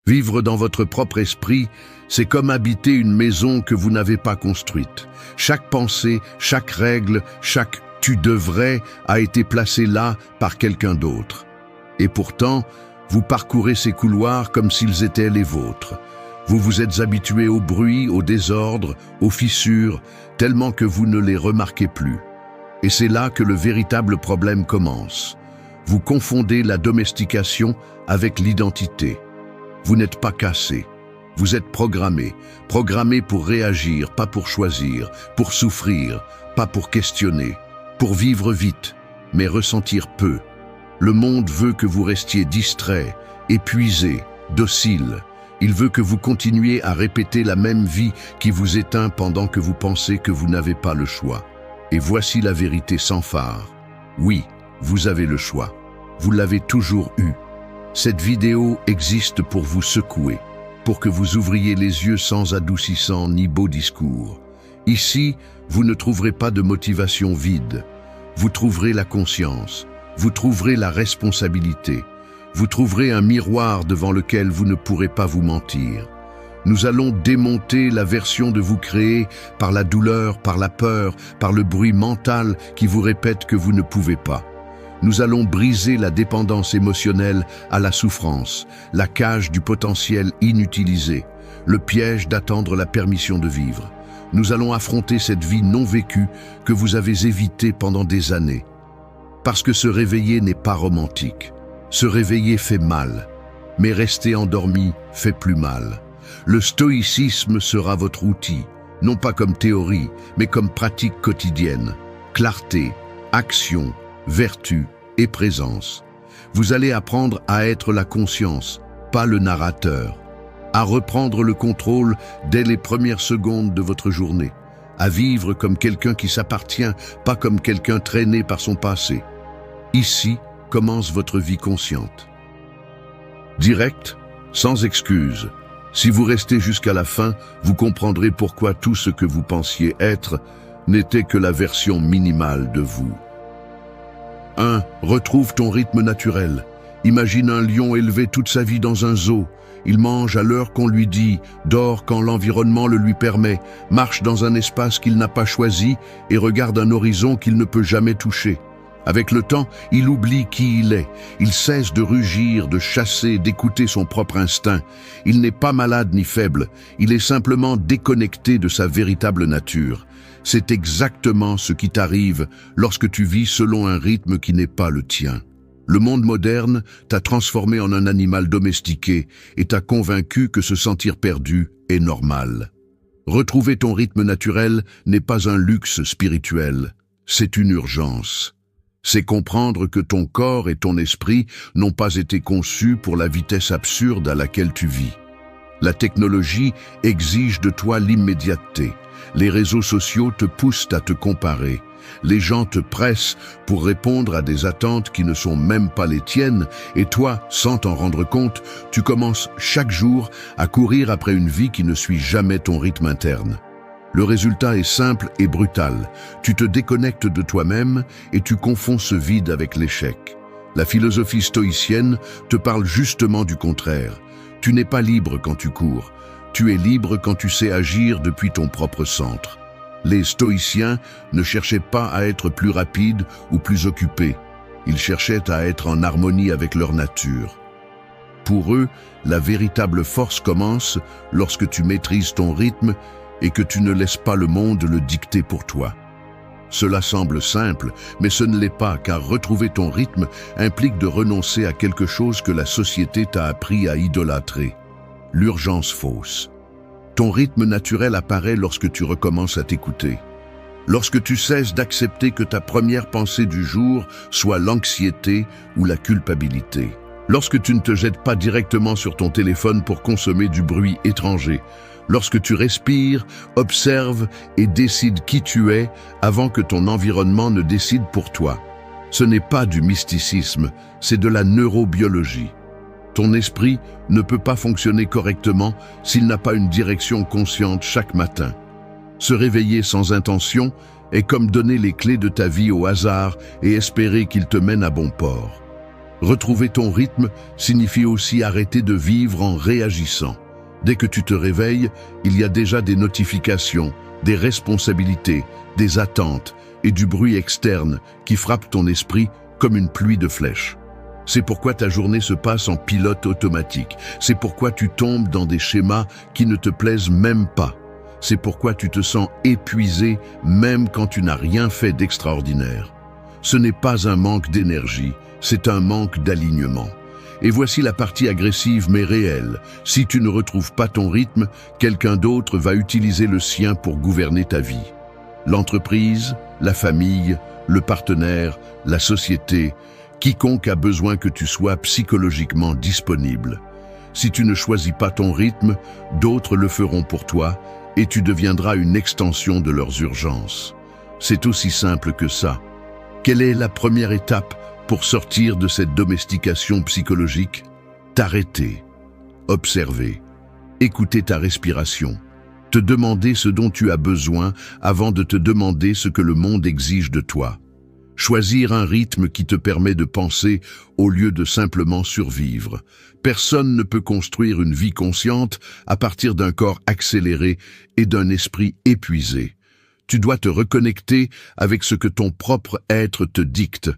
Vivre dans votre propre esprit, c'est comme habiter une maison que vous n'avez pas construite. Chaque pensée, chaque règle, chaque « tu devrais » a été placée là par quelqu'un d'autre. Et pourtant, vous parcourez ces couloirs comme s'ils étaient les vôtres. Vous vous êtes habitué au bruit, au désordre, aux fissures, tellement que vous ne les remarquez plus. Et c'est là que le véritable problème commence. Vous confondez la domestication avec l'identité. Vous n'êtes pas cassé. Vous êtes programmé. Programmé pour réagir, pas pour choisir, pour souffrir, pas pour questionner, pour vivre vite, mais ressentir peu. Le monde veut que vous restiez distrait, épuisé, docile. Il veut que vous continuiez à répéter la même vie qui vous éteint pendant que vous pensez que vous n'avez pas le choix. Et voici la vérité sans phare. Oui, vous avez le choix. Vous l'avez toujours eu. Cette vidéo existe pour vous secouer, pour que vous ouvriez les yeux sans adoucissant ni beau discours. Ici, vous ne trouverez pas de motivation vide. Vous trouverez la conscience. Vous trouverez la responsabilité. Vous trouverez un miroir devant lequel vous ne pourrez pas vous mentir. Nous allons démonter la version de vous créée par la douleur, par la peur, par le bruit mental qui vous répète que vous ne pouvez pas. Nous allons briser la dépendance émotionnelle à la souffrance, la cage du potentiel inutilisé, le piège d'attendre la permission de vivre. Nous allons affronter cette vie non vécue que vous avez évitée pendant des années. Parce que se réveiller n'est pas romantique. Se réveiller fait mal, mais rester endormi fait plus mal. Le stoïcisme sera votre outil, non pas comme théorie, mais comme pratique quotidienne. Clarté, action, vertu et présence. Vous allez apprendre à être la conscience, pas le narrateur. À reprendre le contrôle dès les premières secondes de votre journée. À vivre comme quelqu'un qui s'appartient, pas comme quelqu'un traîné par son passé. Ici commence votre vie consciente. Direct, sans excuse. Si vous restez jusqu'à la fin, vous comprendrez pourquoi tout ce que vous pensiez être n'était que la version minimale de vous. 1. Retrouve ton rythme naturel. Imagine un lion élevé toute sa vie dans un zoo. Il mange à l'heure qu'on lui dit, dort quand l'environnement le lui permet, marche dans un espace qu'il n'a pas choisi et regarde un horizon qu'il ne peut jamais toucher. Avec le temps, il oublie qui il est. Il cesse de rugir, de chasser, d'écouter son propre instinct. Il n'est pas malade ni faible. Il est simplement déconnecté de sa véritable nature. C'est exactement ce qui t'arrive lorsque tu vis selon un rythme qui n'est pas le tien. Le monde moderne t'a transformé en un animal domestiqué et t'a convaincu que se sentir perdu est normal. Retrouver ton rythme naturel n'est pas un luxe spirituel, c'est une urgence. C'est comprendre que ton corps et ton esprit n'ont pas été conçus pour la vitesse absurde à laquelle tu vis. La technologie exige de toi l'immédiateté. Les réseaux sociaux te poussent à te comparer. Les gens te pressent pour répondre à des attentes qui ne sont même pas les tiennes et toi, sans t'en rendre compte, tu commences chaque jour à courir après une vie qui ne suit jamais ton rythme interne. Le résultat est simple et brutal. Tu te déconnectes de toi-même et tu confonds ce vide avec l'échec. La philosophie stoïcienne te parle justement du contraire. Tu n'es pas libre quand tu cours. Tu es libre quand tu sais agir depuis ton propre centre. Les stoïciens ne cherchaient pas à être plus rapides ou plus occupés. Ils cherchaient à être en harmonie avec leur nature. Pour eux, la véritable force commence lorsque tu maîtrises ton rythme et que tu ne laisses pas le monde le dicter pour toi. Cela semble simple, mais ce ne l'est pas, car retrouver ton rythme implique de renoncer à quelque chose que la société t'a appris à idolâtrer. L'urgence fausse. Ton rythme naturel apparaît lorsque tu recommences à t'écouter. Lorsque tu cesses d'accepter que ta première pensée du jour soit l'anxiété ou la culpabilité. Lorsque tu ne te jettes pas directement sur ton téléphone pour consommer du bruit étranger. Lorsque tu respires, observes et décides qui tu es avant que ton environnement ne décide pour toi. Ce n'est pas du mysticisme, c'est de la neurobiologie. Ton esprit ne peut pas fonctionner correctement s'il n'a pas une direction consciente chaque matin. Se réveiller sans intention est comme donner les clés de ta vie au hasard et espérer qu'il te mène à bon port. Retrouver ton rythme signifie aussi arrêter de vivre en réagissant. Dès que tu te réveilles, il y a déjà des notifications, des responsabilités, des attentes et du bruit externe qui frappent ton esprit comme une pluie de flèches. C'est pourquoi ta journée se passe en pilote automatique. C'est pourquoi tu tombes dans des schémas qui ne te plaisent même pas. C'est pourquoi tu te sens épuisé même quand tu n'as rien fait d'extraordinaire. Ce n'est pas un manque d'énergie, c'est un manque d'alignement. Et voici la partie agressive mais réelle. Si tu ne retrouves pas ton rythme, quelqu'un d'autre va utiliser le sien pour gouverner ta vie. L'entreprise, la famille, le partenaire, la société, quiconque a besoin que tu sois psychologiquement disponible. Si tu ne choisis pas ton rythme, d'autres le feront pour toi et tu deviendras une extension de leurs urgences. C'est aussi simple que ça. Quelle est la première étape pour sortir de cette domestication psychologique? T'arrêter, observer, écouter ta respiration, te demander ce dont tu as besoin avant de te demander ce que le monde exige de toi. Choisir un rythme qui te permet de penser au lieu de simplement survivre. Personne ne peut construire une vie consciente à partir d'un corps accéléré et d'un esprit épuisé. Tu dois te reconnecter avec ce que ton propre être te dicte,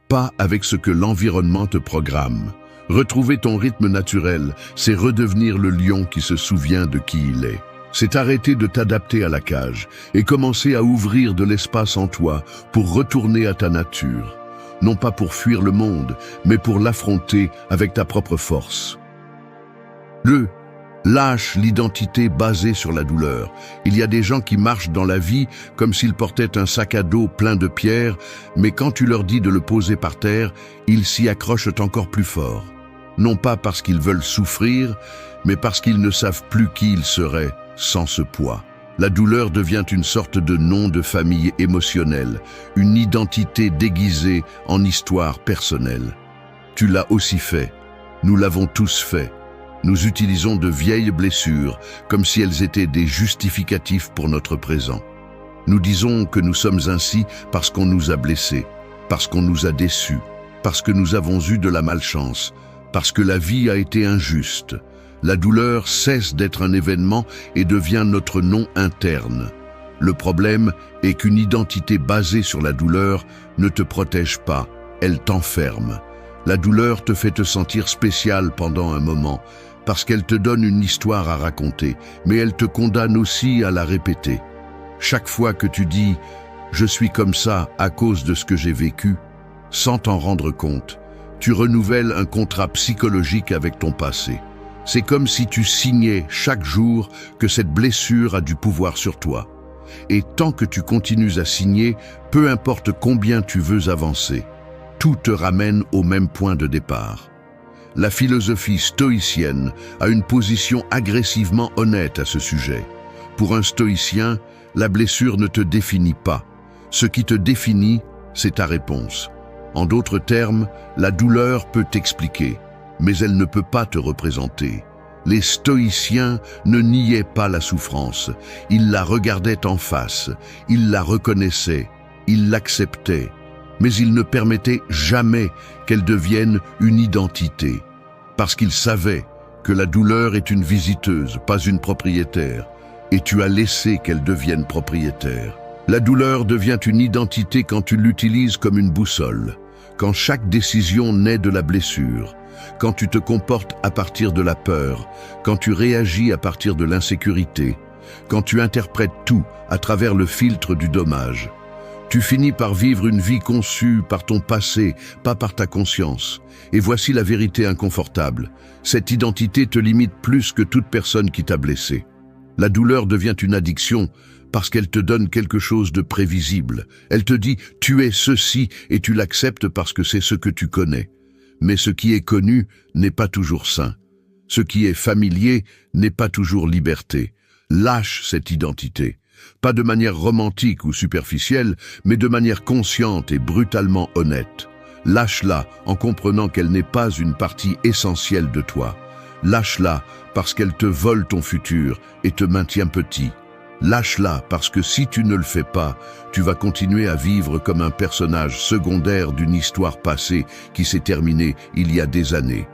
pas avec ce que l'environnement te programme. Retrouver ton rythme naturel, c'est redevenir le lion qui se souvient de qui il est. C'est arrêter de t'adapter à la cage et commencer à ouvrir de l'espace en toi pour retourner à ta nature. Non pas pour fuir le monde, mais pour l'affronter avec ta propre force. Lâche l'identité basée sur la douleur. Il y a des gens qui marchent dans la vie comme s'ils portaient un sac à dos plein de pierres, mais quand tu leur dis de le poser par terre, ils s'y accrochent encore plus fort. Non pas parce qu'ils veulent souffrir, mais parce qu'ils ne savent plus qui ils seraient sans ce poids. La douleur devient une sorte de nom de famille émotionnelle, une identité déguisée en histoire personnelle. Tu l'as aussi fait. Nous l'avons tous fait. Nous utilisons de vieilles blessures comme si elles étaient des justificatifs pour notre présent. Nous disons que nous sommes ainsi parce qu'on nous a blessés, parce qu'on nous a déçus, parce que nous avons eu de la malchance, parce que la vie a été injuste. La douleur cesse d'être un événement et devient notre nom interne. Le problème est qu'une identité basée sur la douleur ne te protège pas, elle t'enferme. La douleur te fait te sentir spécial pendant un moment, parce qu'elle te donne une histoire à raconter, mais elle te condamne aussi à la répéter. Chaque fois que tu dis « je suis comme ça à cause de ce que j'ai vécu », sans t'en rendre compte, tu renouvelles un contrat psychologique avec ton passé. C'est comme si tu signais chaque jour que cette blessure a du pouvoir sur toi. Et tant que tu continues à signer, peu importe combien tu veux avancer, tout te ramène au même point de départ. La philosophie stoïcienne a une position agressivement honnête à ce sujet. Pour un stoïcien, la blessure ne te définit pas. Ce qui te définit, c'est ta réponse. En d'autres termes, la douleur peut t'expliquer, mais elle ne peut pas te représenter. Les stoïciens ne niaient pas la souffrance, ils la regardaient en face, ils la reconnaissaient, ils l'acceptaient, mais ils ne permettaient jamais qu'elle devienne une identité, parce qu'ils savaient que la douleur est une visiteuse, pas une propriétaire, et tu as laissé qu'elle devienne propriétaire. La douleur devient une identité quand tu l'utilises comme une boussole, quand chaque décision naît de la blessure, quand tu te comportes à partir de la peur, quand tu réagis à partir de l'insécurité, quand tu interprètes tout à travers le filtre du dommage. Tu finis par vivre une vie conçue par ton passé, pas par ta conscience. Et voici la vérité inconfortable. Cette identité te limite plus que toute personne qui t'a blessé. La douleur devient une addiction parce qu'elle te donne quelque chose de prévisible. Elle te dit « tu es ceci » et tu l'acceptes parce que c'est ce que tu connais. Mais ce qui est connu n'est pas toujours sain. Ce qui est familier n'est pas toujours liberté. Lâche cette identité. Pas de manière romantique ou superficielle, mais de manière consciente et brutalement honnête. Lâche-la en comprenant qu'elle n'est pas une partie essentielle de toi. Lâche-la parce qu'elle te vole ton futur et te maintient petit. Lâche-la parce que si tu ne le fais pas, tu vas continuer à vivre comme un personnage secondaire d'une histoire passée qui s'est terminée il y a des années.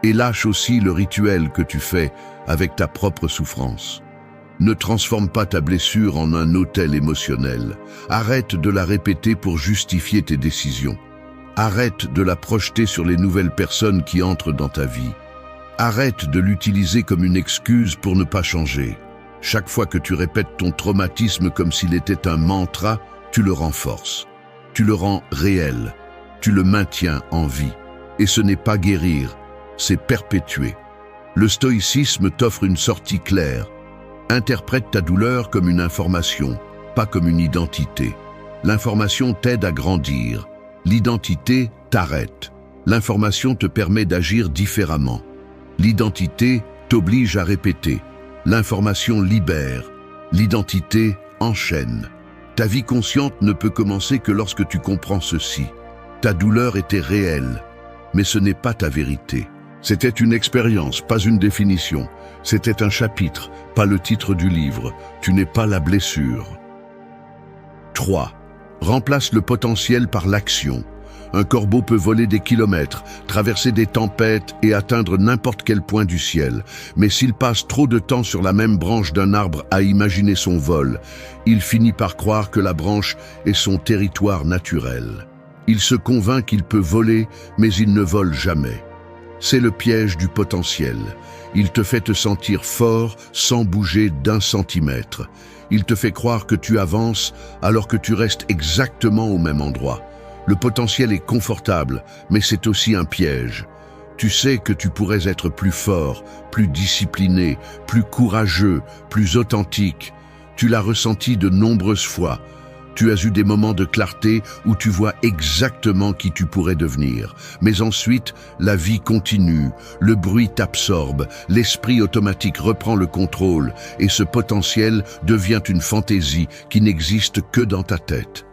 Et lâche aussi le rituel que tu fais avec ta propre souffrance. Ne transforme pas ta blessure en un autel émotionnel. Arrête de la répéter pour justifier tes décisions. Arrête de la projeter sur les nouvelles personnes qui entrent dans ta vie. Arrête de l'utiliser comme une excuse pour ne pas changer. Chaque fois que tu répètes ton traumatisme comme s'il était un mantra, tu le renforces. Tu le rends réel. Tu le maintiens en vie. Et ce n'est pas guérir, c'est perpétuer. Le stoïcisme t'offre une sortie claire. Interprète ta douleur comme une information, pas comme une identité. L'information t'aide à grandir. L'identité t'arrête. L'information te permet d'agir différemment. L'identité t'oblige à répéter. L'information libère. L'identité enchaîne. Ta vie consciente ne peut commencer que lorsque tu comprends ceci. Ta douleur était réelle, mais ce n'est pas ta vérité. C'était une expérience, pas une définition. C'était un chapitre, pas le titre du livre. Tu n'es pas la blessure. 3. Remplace le potentiel par l'action. Un corbeau peut voler des kilomètres, traverser des tempêtes et atteindre n'importe quel point du ciel. Mais s'il passe trop de temps sur la même branche d'un arbre à imaginer son vol, il finit par croire que la branche est son territoire naturel. Il se convainc qu'il peut voler, mais il ne vole jamais. C'est le piège du potentiel. Il te fait te sentir fort sans bouger d'un centimètre. Il te fait croire que tu avances alors que tu restes exactement au même endroit. Le potentiel est confortable, mais c'est aussi un piège. Tu sais que tu pourrais être plus fort, plus discipliné, plus courageux, plus authentique. Tu l'as ressenti de nombreuses fois. Tu as eu des moments de clarté où tu vois exactement qui tu pourrais devenir. Mais ensuite, la vie continue, le bruit t'absorbe, l'esprit automatique reprend le contrôle et ce potentiel devient une fantaisie qui n'existe que dans ta tête.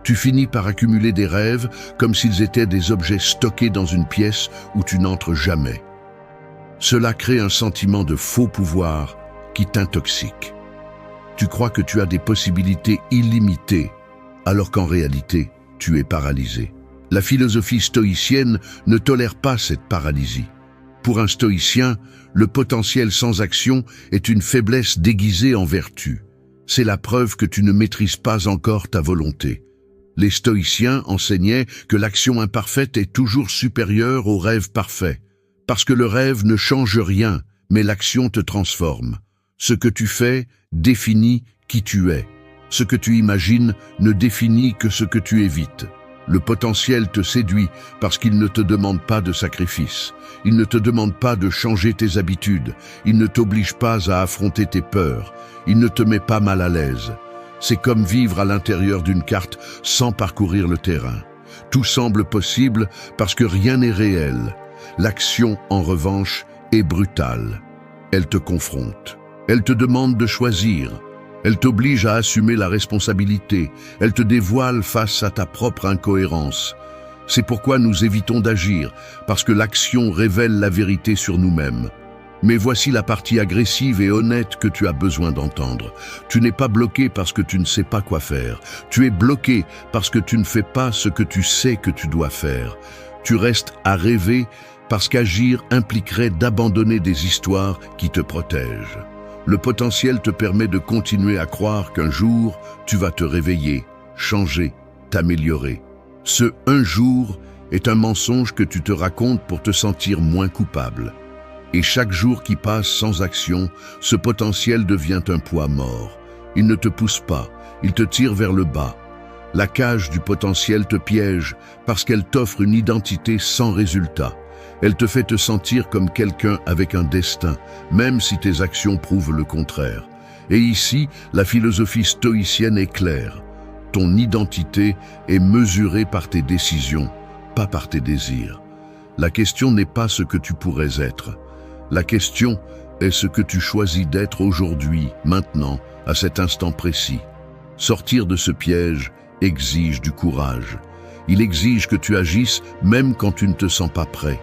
Tu finis par accumuler des rêves comme s'ils étaient des objets stockés dans une pièce où tu n'entres jamais. Cela crée un sentiment de faux pouvoir qui t'intoxique. Tu crois que tu as des possibilités illimitées, alors qu'en réalité, tu es paralysé. La philosophie stoïcienne ne tolère pas cette paralysie. Pour un stoïcien, le potentiel sans action est une faiblesse déguisée en vertu. C'est la preuve que tu ne maîtrises pas encore ta volonté. Les stoïciens enseignaient que l'action imparfaite est toujours supérieure au rêve parfait, parce que le rêve ne change rien, mais l'action te transforme. Ce que tu fais définit qui tu es. Ce que tu imagines ne définit que ce que tu évites. Le potentiel te séduit parce qu'il ne te demande pas de sacrifice. Il ne te demande pas de changer tes habitudes. Il ne t'oblige pas à affronter tes peurs. Il ne te met pas mal à l'aise. C'est comme vivre à l'intérieur d'une carte sans parcourir le terrain. Tout semble possible parce que rien n'est réel. L'action, en revanche, est brutale. Elle te confronte. Elle te demande de choisir. Elle t'oblige à assumer la responsabilité. Elle te dévoile face à ta propre incohérence. C'est pourquoi nous évitons d'agir, parce que l'action révèle la vérité sur nous-mêmes. Mais voici la partie agressive et honnête que tu as besoin d'entendre. Tu n'es pas bloqué parce que tu ne sais pas quoi faire. Tu es bloqué parce que tu ne fais pas ce que tu sais que tu dois faire. Tu restes à rêver parce qu'agir impliquerait d'abandonner des histoires qui te protègent. Le potentiel te permet de continuer à croire qu'un jour, tu vas te réveiller, changer, t'améliorer. Ce « un jour » est un mensonge que tu te racontes pour te sentir moins coupable. Et chaque jour qui passe sans action, ce potentiel devient un poids mort. Il ne te pousse pas, il te tire vers le bas. La cage du potentiel te piège parce qu'elle t'offre une identité sans résultat. Elle te fait te sentir comme quelqu'un avec un destin, même si tes actions prouvent le contraire. Et ici, la philosophie stoïcienne est claire. Ton identité est mesurée par tes décisions, pas par tes désirs. La question n'est pas ce que tu pourrais être. La question est ce que tu choisis d'être aujourd'hui, maintenant, à cet instant précis. Sortir de ce piège exige du courage. Il exige que tu agisses même quand tu ne te sens pas prêt.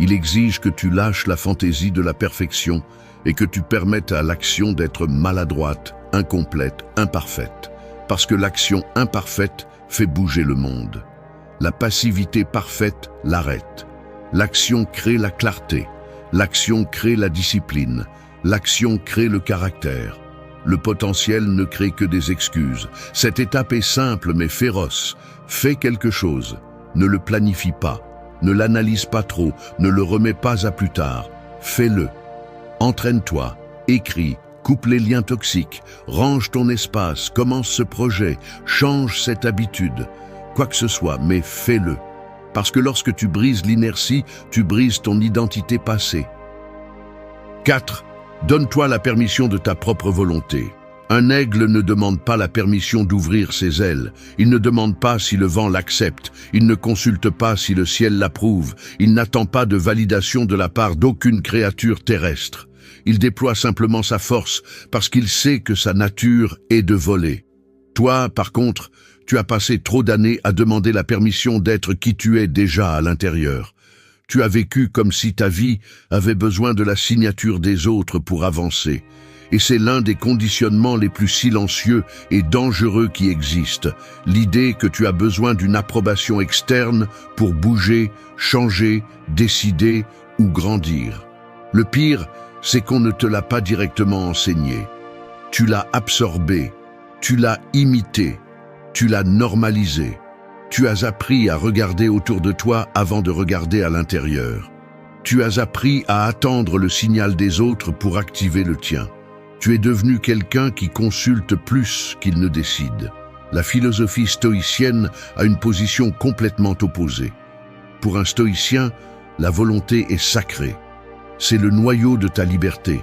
Il exige que tu lâches la fantaisie de la perfection et que tu permettes à l'action d'être maladroite, incomplète, imparfaite, parce que l'action imparfaite fait bouger le monde. La passivité parfaite l'arrête. L'action crée la clarté, l'action crée la discipline, l'action crée le caractère. Le potentiel ne crée que des excuses. Cette étape est simple mais féroce. Fais quelque chose. Ne le planifie pas. Ne l'analyse pas trop. Ne le remets pas à plus tard. Fais-le. Entraîne-toi. Écris. Coupe les liens toxiques. Range ton espace. Commence ce projet. Change cette habitude. Quoi que ce soit, mais fais-le. Parce que lorsque tu brises l'inertie, tu brises ton identité passée. 4. Donne-toi la permission de ta propre volonté. Un aigle ne demande pas la permission d'ouvrir ses ailes. Il ne demande pas si le vent l'accepte. Il ne consulte pas si le ciel l'approuve. Il n'attend pas de validation de la part d'aucune créature terrestre. Il déploie simplement sa force parce qu'il sait que sa nature est de voler. Toi, par contre, tu as passé trop d'années à demander la permission d'être qui tu es déjà à l'intérieur. Tu as vécu comme si ta vie avait besoin de la signature des autres pour avancer. Et c'est l'un des conditionnements les plus silencieux et dangereux qui existent. L'idée que tu as besoin d'une approbation externe pour bouger, changer, décider ou grandir. Le pire, c'est qu'on ne te l'a pas directement enseigné. Tu l'as absorbé, tu l'as imité, tu l'as normalisé. Tu as appris à regarder autour de toi avant de regarder à l'intérieur. Tu as appris à attendre le signal des autres pour activer le tien. Tu es devenu quelqu'un qui consulte plus qu'il ne décide. La philosophie stoïcienne a une position complètement opposée. Pour un stoïcien, la volonté est sacrée. C'est le noyau de ta liberté.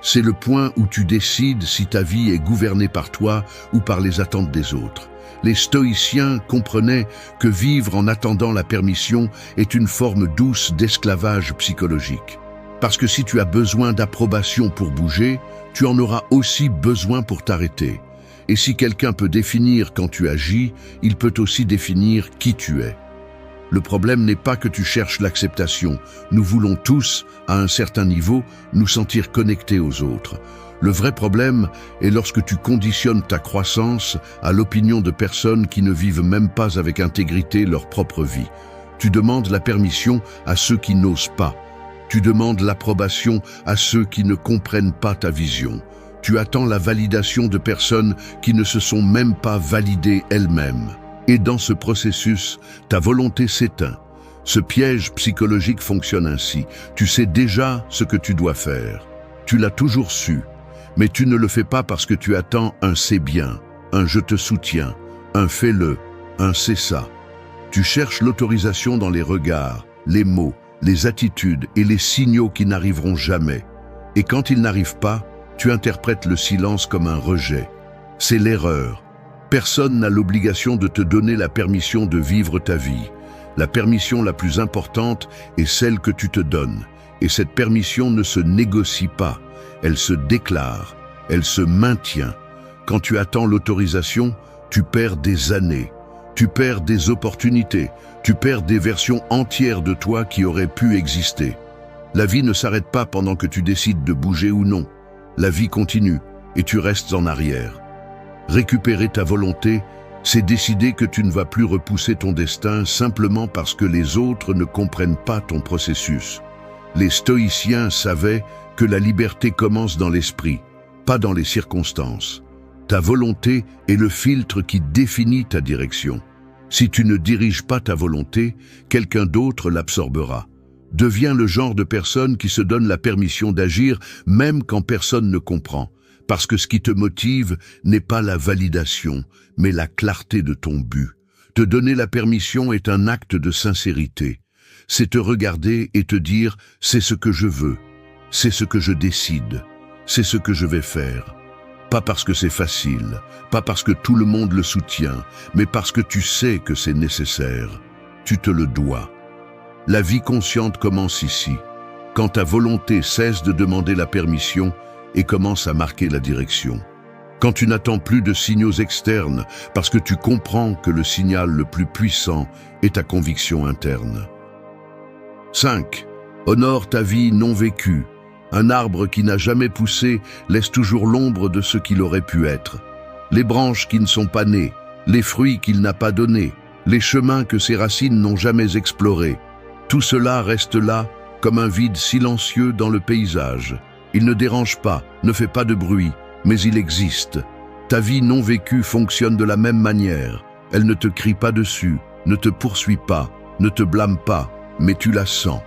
C'est le point où tu décides si ta vie est gouvernée par toi ou par les attentes des autres. Les stoïciens comprenaient que vivre en attendant la permission est une forme douce d'esclavage psychologique. Parce que si tu as besoin d'approbation pour bouger, tu en auras aussi besoin pour t'arrêter. Et si quelqu'un peut définir quand tu agis, il peut aussi définir qui tu es. Le problème n'est pas que tu cherches l'acceptation. Nous voulons tous, à un certain niveau, nous sentir connectés aux autres. Le vrai problème est lorsque tu conditionnes ta croissance à l'opinion de personnes qui ne vivent même pas avec intégrité leur propre vie. Tu demandes la permission à ceux qui n'osent pas. Tu demandes l'approbation à ceux qui ne comprennent pas ta vision. Tu attends la validation de personnes qui ne se sont même pas validées elles-mêmes. Et dans ce processus, ta volonté s'éteint. Ce piège psychologique fonctionne ainsi. Tu sais déjà ce que tu dois faire. Tu l'as toujours su. Mais tu ne le fais pas parce que tu attends un « c'est bien », un « je te soutiens », un « fais-le », un « c'est ça ». Tu cherches l'autorisation dans les regards, les mots, les attitudes et les signaux qui n'arriveront jamais. Et quand ils n'arrivent pas, tu interprètes le silence comme un rejet. C'est l'erreur. Personne n'a l'obligation de te donner la permission de vivre ta vie. La permission la plus importante est celle que tu te donnes. Et cette permission ne se négocie pas. Elle se déclare, elle se maintient. Quand tu attends l'autorisation, tu perds des années, tu perds des opportunités, tu perds des versions entières de toi qui auraient pu exister. La vie ne s'arrête pas pendant que tu décides de bouger ou non. La vie continue et tu restes en arrière. Récupérer ta volonté, c'est décider que tu ne vas plus repousser ton destin simplement parce que les autres ne comprennent pas ton processus. Les stoïciens savaient que la liberté commence dans l'esprit, pas dans les circonstances. Ta volonté est le filtre qui définit ta direction. Si tu ne diriges pas ta volonté, quelqu'un d'autre l'absorbera. Deviens le genre de personne qui se donne la permission d'agir même quand personne ne comprend, parce que ce qui te motive n'est pas la validation, mais la clarté de ton but. Te donner la permission est un acte de sincérité. C'est te regarder et te dire « c'est ce que je veux ». C'est ce que je décide, c'est ce que je vais faire. Pas parce que c'est facile, pas parce que tout le monde le soutient, mais parce que tu sais que c'est nécessaire. Tu te le dois. La vie consciente commence ici, quand ta volonté cesse de demander la permission et commence à marquer la direction. Quand tu n'attends plus de signaux externes, parce que tu comprends que le signal le plus puissant est ta conviction interne. 5. Honore ta vie non vécue. Un arbre qui n'a jamais poussé laisse toujours l'ombre de ce qu'il aurait pu être. Les branches qui ne sont pas nées, les fruits qu'il n'a pas donnés, les chemins que ses racines n'ont jamais explorés. Tout cela reste là, comme un vide silencieux dans le paysage. Il ne dérange pas, ne fait pas de bruit, mais il existe. Ta vie non vécue fonctionne de la même manière. Elle ne te crie pas dessus, ne te poursuit pas, ne te blâme pas, mais tu la sens.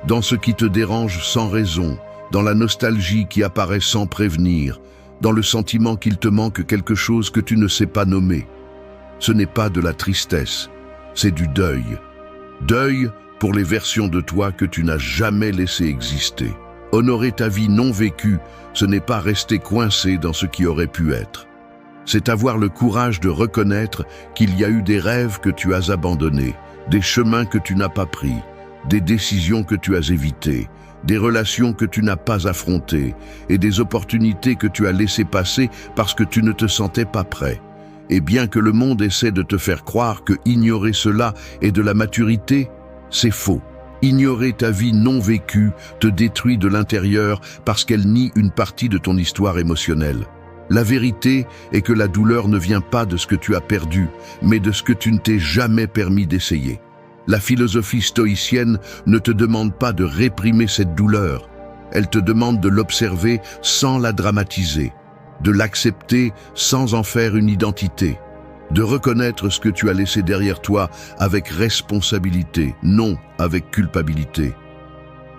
Dans ce qui te dérange sans raison, dans la nostalgie qui apparaît sans prévenir, dans le sentiment qu'il te manque quelque chose que tu ne sais pas nommer. Ce n'est pas de la tristesse, c'est du deuil. Deuil pour les versions de toi que tu n'as jamais laissées exister. Honorer ta vie non vécue, ce n'est pas rester coincé dans ce qui aurait pu être. C'est avoir le courage de reconnaître qu'il y a eu des rêves que tu as abandonnés, des chemins que tu n'as pas pris, des décisions que tu as évitées, des relations que tu n'as pas affrontées et des opportunités que tu as laissées passer parce que tu ne te sentais pas prêt. Et bien que le monde essaie de te faire croire que ignorer cela est de la maturité, c'est faux. Ignorer ta vie non vécue te détruit de l'intérieur parce qu'elle nie une partie de ton histoire émotionnelle. La vérité est que la douleur ne vient pas de ce que tu as perdu, mais de ce que tu ne t'es jamais permis d'essayer. La philosophie stoïcienne ne te demande pas de réprimer cette douleur. Elle te demande de l'observer sans la dramatiser, de l'accepter sans en faire une identité, de reconnaître ce que tu as laissé derrière toi avec responsabilité, non avec culpabilité.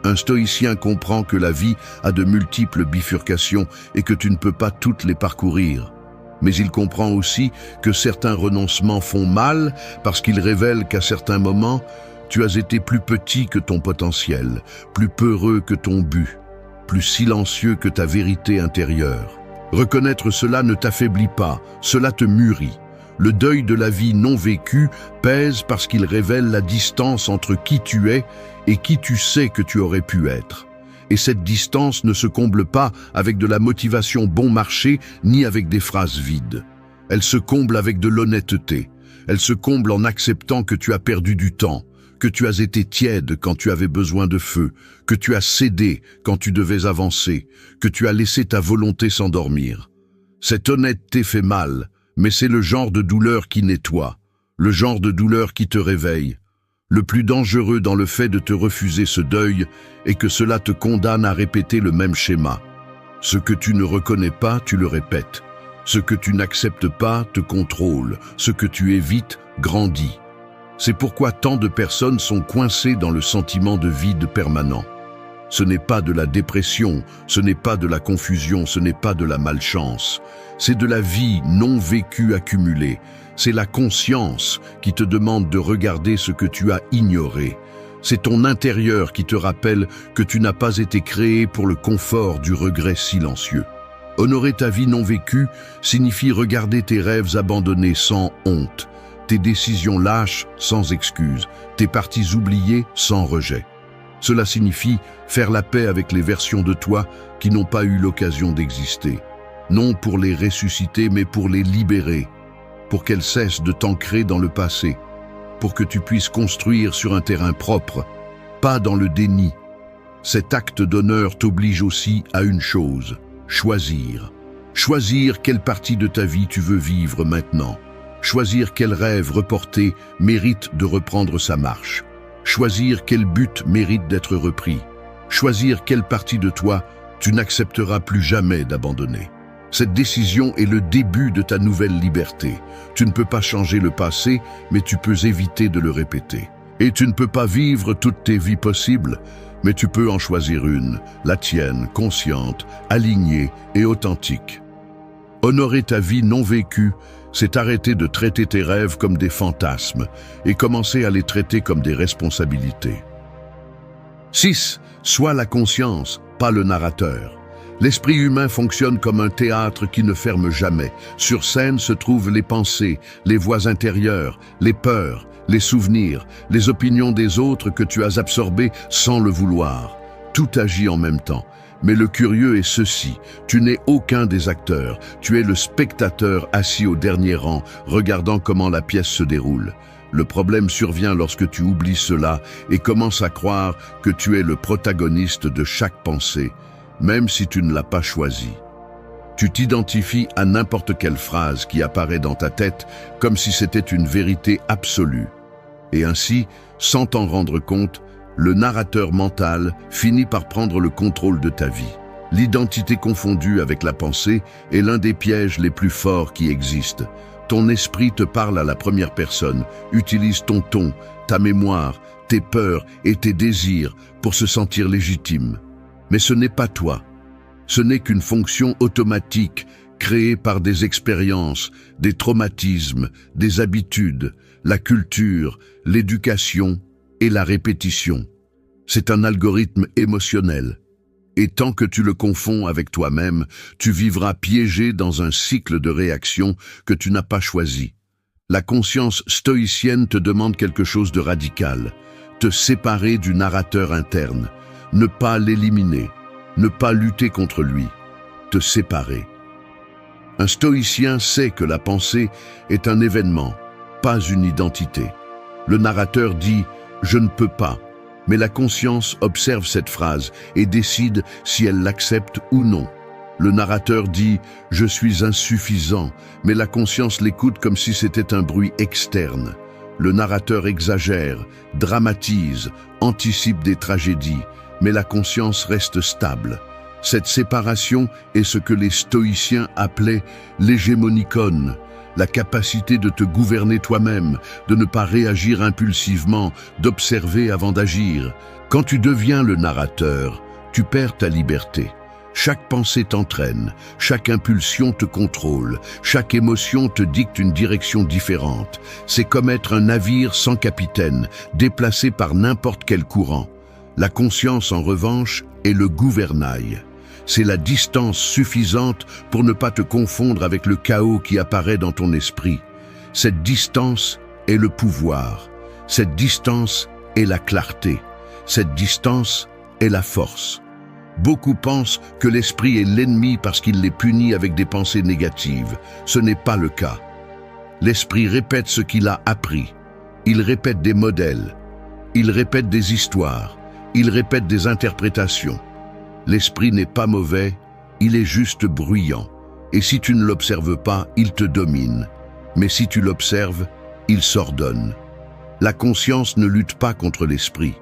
Un stoïcien comprend que la vie a de multiples bifurcations et que tu ne peux pas toutes les parcourir. Mais il comprend aussi que certains renoncements font mal parce qu'ils révèlent qu'à certains moments, tu as été plus petit que ton potentiel, plus peureux que ton but, plus silencieux que ta vérité intérieure. Reconnaître cela ne t'affaiblit pas, cela te mûrit. Le deuil de la vie non vécue pèse parce qu'il révèle la distance entre qui tu es et qui tu sais que tu aurais pu être. Et cette distance ne se comble pas avec de la motivation bon marché ni avec des phrases vides. Elle se comble avec de l'honnêteté. Elle se comble en acceptant que tu as perdu du temps, que tu as été tiède quand tu avais besoin de feu, que tu as cédé quand tu devais avancer, que tu as laissé ta volonté s'endormir. Cette honnêteté fait mal, mais c'est le genre de douleur qui nettoie, le genre de douleur qui te réveille. Le plus dangereux dans le fait de te refuser ce deuil est que cela te condamne à répéter le même schéma. Ce que tu ne reconnais pas, tu le répètes. Ce que tu n'acceptes pas te contrôle. Ce que tu évites grandit. C'est pourquoi tant de personnes sont coincées dans le sentiment de vide permanent. Ce n'est pas de la dépression, ce n'est pas de la confusion, ce n'est pas de la malchance. C'est de la vie non vécue accumulée. C'est la conscience qui te demande de regarder ce que tu as ignoré. C'est ton intérieur qui te rappelle que tu n'as pas été créé pour le confort du regret silencieux. Honorer ta vie non vécue signifie regarder tes rêves abandonnés sans honte, tes décisions lâches sans excuse, tes parties oubliées sans rejet. Cela signifie faire la paix avec les versions de toi qui n'ont pas eu l'occasion d'exister. Non pour les ressusciter, mais pour les libérer, pour qu'elles cessent de t'ancrer dans le passé, pour que tu puisses construire sur un terrain propre, pas dans le déni. Cet acte d'honneur t'oblige aussi à une chose, choisir. Choisir quelle partie de ta vie tu veux vivre maintenant. Choisir quel rêve reporté mérite de reprendre sa marche. Choisir quel but mérite d'être repris. Choisir quelle partie de toi tu n'accepteras plus jamais d'abandonner. Cette décision est le début de ta nouvelle liberté. Tu ne peux pas changer le passé, mais tu peux éviter de le répéter. Et tu ne peux pas vivre toutes tes vies possibles, mais tu peux en choisir une, la tienne, consciente, alignée et authentique. Honorer ta vie non vécue, c'est arrêter de traiter tes rêves comme des fantasmes et commencer à les traiter comme des responsabilités. 6. Sois la conscience, pas le narrateur. L'esprit humain fonctionne comme un théâtre qui ne ferme jamais. Sur scène se trouvent les pensées, les voix intérieures, les peurs, les souvenirs, les opinions des autres que tu as absorbées sans le vouloir. Tout agit en même temps. Mais le curieux est ceci, tu n'es aucun des acteurs, tu es le spectateur assis au dernier rang, regardant comment la pièce se déroule. Le problème survient lorsque tu oublies cela et commences à croire que tu es le protagoniste de chaque pensée. même si tu ne l'as pas choisi. Tu t'identifies à n'importe quelle phrase qui apparaît dans ta tête comme si c'était une vérité absolue. Et ainsi, sans t'en rendre compte, le narrateur mental finit par prendre le contrôle de ta vie. L'identité confondue avec la pensée est l'un des pièges les plus forts qui existent. Ton esprit te parle à la première personne, utilise ton ton, ta mémoire, tes peurs et tes désirs pour se sentir légitime. Mais ce n'est pas toi. Ce n'est qu'une fonction automatique créée par des expériences, des traumatismes, des habitudes, la culture, l'éducation et la répétition. C'est un algorithme émotionnel. Et tant que tu le confonds avec toi-même, tu vivras piégé dans un cycle de réactions que tu n'as pas choisi. La conscience stoïcienne te demande quelque chose de radical, te séparer du narrateur interne, ne pas l'éliminer, ne pas lutter contre lui, te séparer. Un stoïcien sait que la pensée est un événement, pas une identité. Le narrateur dit « je ne peux pas », mais la conscience observe cette phrase et décide si elle l'accepte ou non. Le narrateur dit « je suis insuffisant », mais la conscience l'écoute comme si c'était un bruit externe. Le narrateur exagère, dramatise, anticipe des tragédies, mais la conscience reste stable. Cette séparation est ce que les stoïciens appelaient l'hégémonikon, la capacité de te gouverner toi-même, de ne pas réagir impulsivement, d'observer avant d'agir. Quand tu deviens le narrateur, tu perds ta liberté. Chaque pensée t'entraîne, chaque impulsion te contrôle, chaque émotion te dicte une direction différente. C'est comme être un navire sans capitaine, déplacé par n'importe quel courant. La conscience, en revanche, est le gouvernail. C'est la distance suffisante pour ne pas te confondre avec le chaos qui apparaît dans ton esprit. Cette distance est le pouvoir. Cette distance est la clarté. Cette distance est la force. Beaucoup pensent que l'esprit est l'ennemi parce qu'il les punit avec des pensées négatives. Ce n'est pas le cas. L'esprit répète ce qu'il a appris. Il répète des modèles. Il répète des histoires. Il répète des interprétations. L'esprit n'est pas mauvais, il est juste bruyant. Et si tu ne l'observes pas, il te domine. Mais si tu l'observes, il s'ordonne. La conscience ne lutte pas contre l'esprit.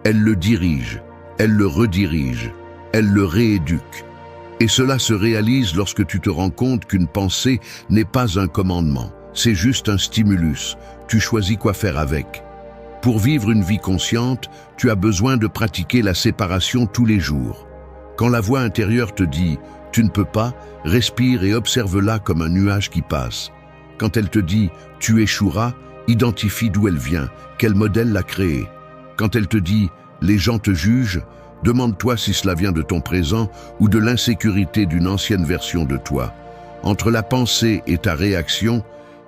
Elle le dirige, elle le redirige, elle le rééduque. Et cela se réalise lorsque tu te rends compte qu'une pensée n'est pas un commandement, c'est juste un stimulus. Tu choisis quoi faire avec. Pour vivre une vie consciente, tu as besoin de pratiquer la séparation tous les jours. Quand la voix intérieure te dit « tu ne peux pas », respire et observe-la comme un nuage qui passe. Quand elle te dit « tu échoueras », identifie d'où elle vient, quel modèle l'a créée. Quand elle te dit « les gens te jugent », demande-toi si cela vient de ton présent ou de l'insécurité d'une ancienne version de toi. Entre la pensée et ta réaction,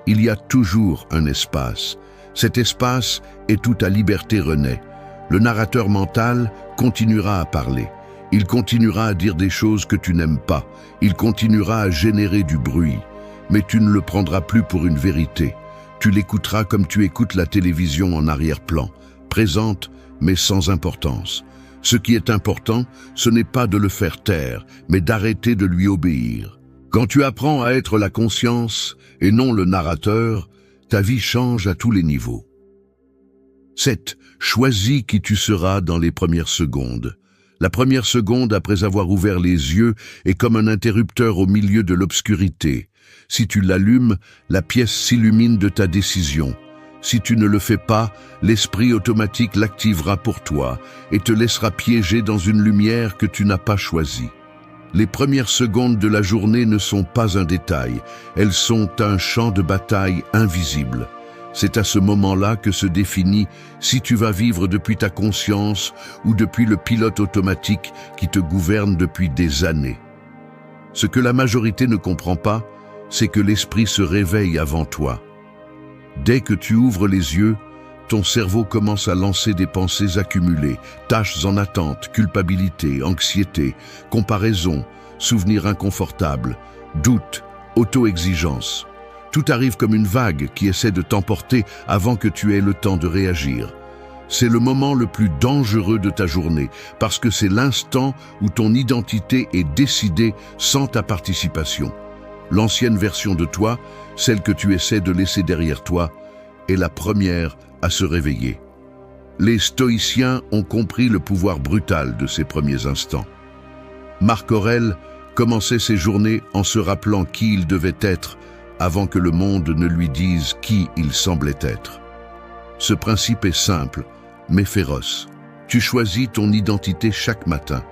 il y a toujours un espace. Cet espace est où ta liberté renaît. Le narrateur mental continuera à parler. Il continuera à dire des choses que tu n'aimes pas. Il continuera à générer du bruit. Mais tu ne le prendras plus pour une vérité. Tu l'écouteras comme tu écoutes la télévision en arrière-plan, présente mais sans importance. Ce qui est important, ce n'est pas de le faire taire, mais d'arrêter de lui obéir. Quand tu apprends à être la conscience et non le narrateur, ta vie change à tous les niveaux. 7. Choisis qui tu seras dans les premières secondes. La première seconde après avoir ouvert les yeux est comme un interrupteur au milieu de l'obscurité. Si tu l'allumes, la pièce s'illumine de ta décision. Si tu ne le fais pas, l'esprit automatique l'activera pour toi et te laissera piéger dans une lumière que tu n'as pas choisie. Les premières secondes de la journée ne sont pas un détail, elles sont un champ de bataille invisible. C'est à ce moment-là que se définit si tu vas vivre depuis ta conscience ou depuis le pilote automatique qui te gouverne depuis des années. Ce que la majorité ne comprend pas, c'est que l'esprit se réveille avant toi. Dès que tu ouvres les yeux, ton cerveau commence à lancer des pensées accumulées, tâches en attente, culpabilité, anxiété, comparaison, souvenirs inconfortables, doutes, auto-exigence. Tout arrive comme une vague qui essaie de t'emporter avant que tu aies le temps de réagir. C'est le moment le plus dangereux de ta journée, parce que c'est l'instant où ton identité est décidée sans ta participation. L'ancienne version de toi, celle que tu essaies de laisser derrière toi, est la première à se réveiller. Les stoïciens ont compris le pouvoir brutal de ces premiers instants. Marc Aurèle commençait ses journées en se rappelant qui il devait être avant que le monde ne lui dise qui il semblait être. Ce principe est simple, mais féroce. Tu choisis ton identité chaque matin,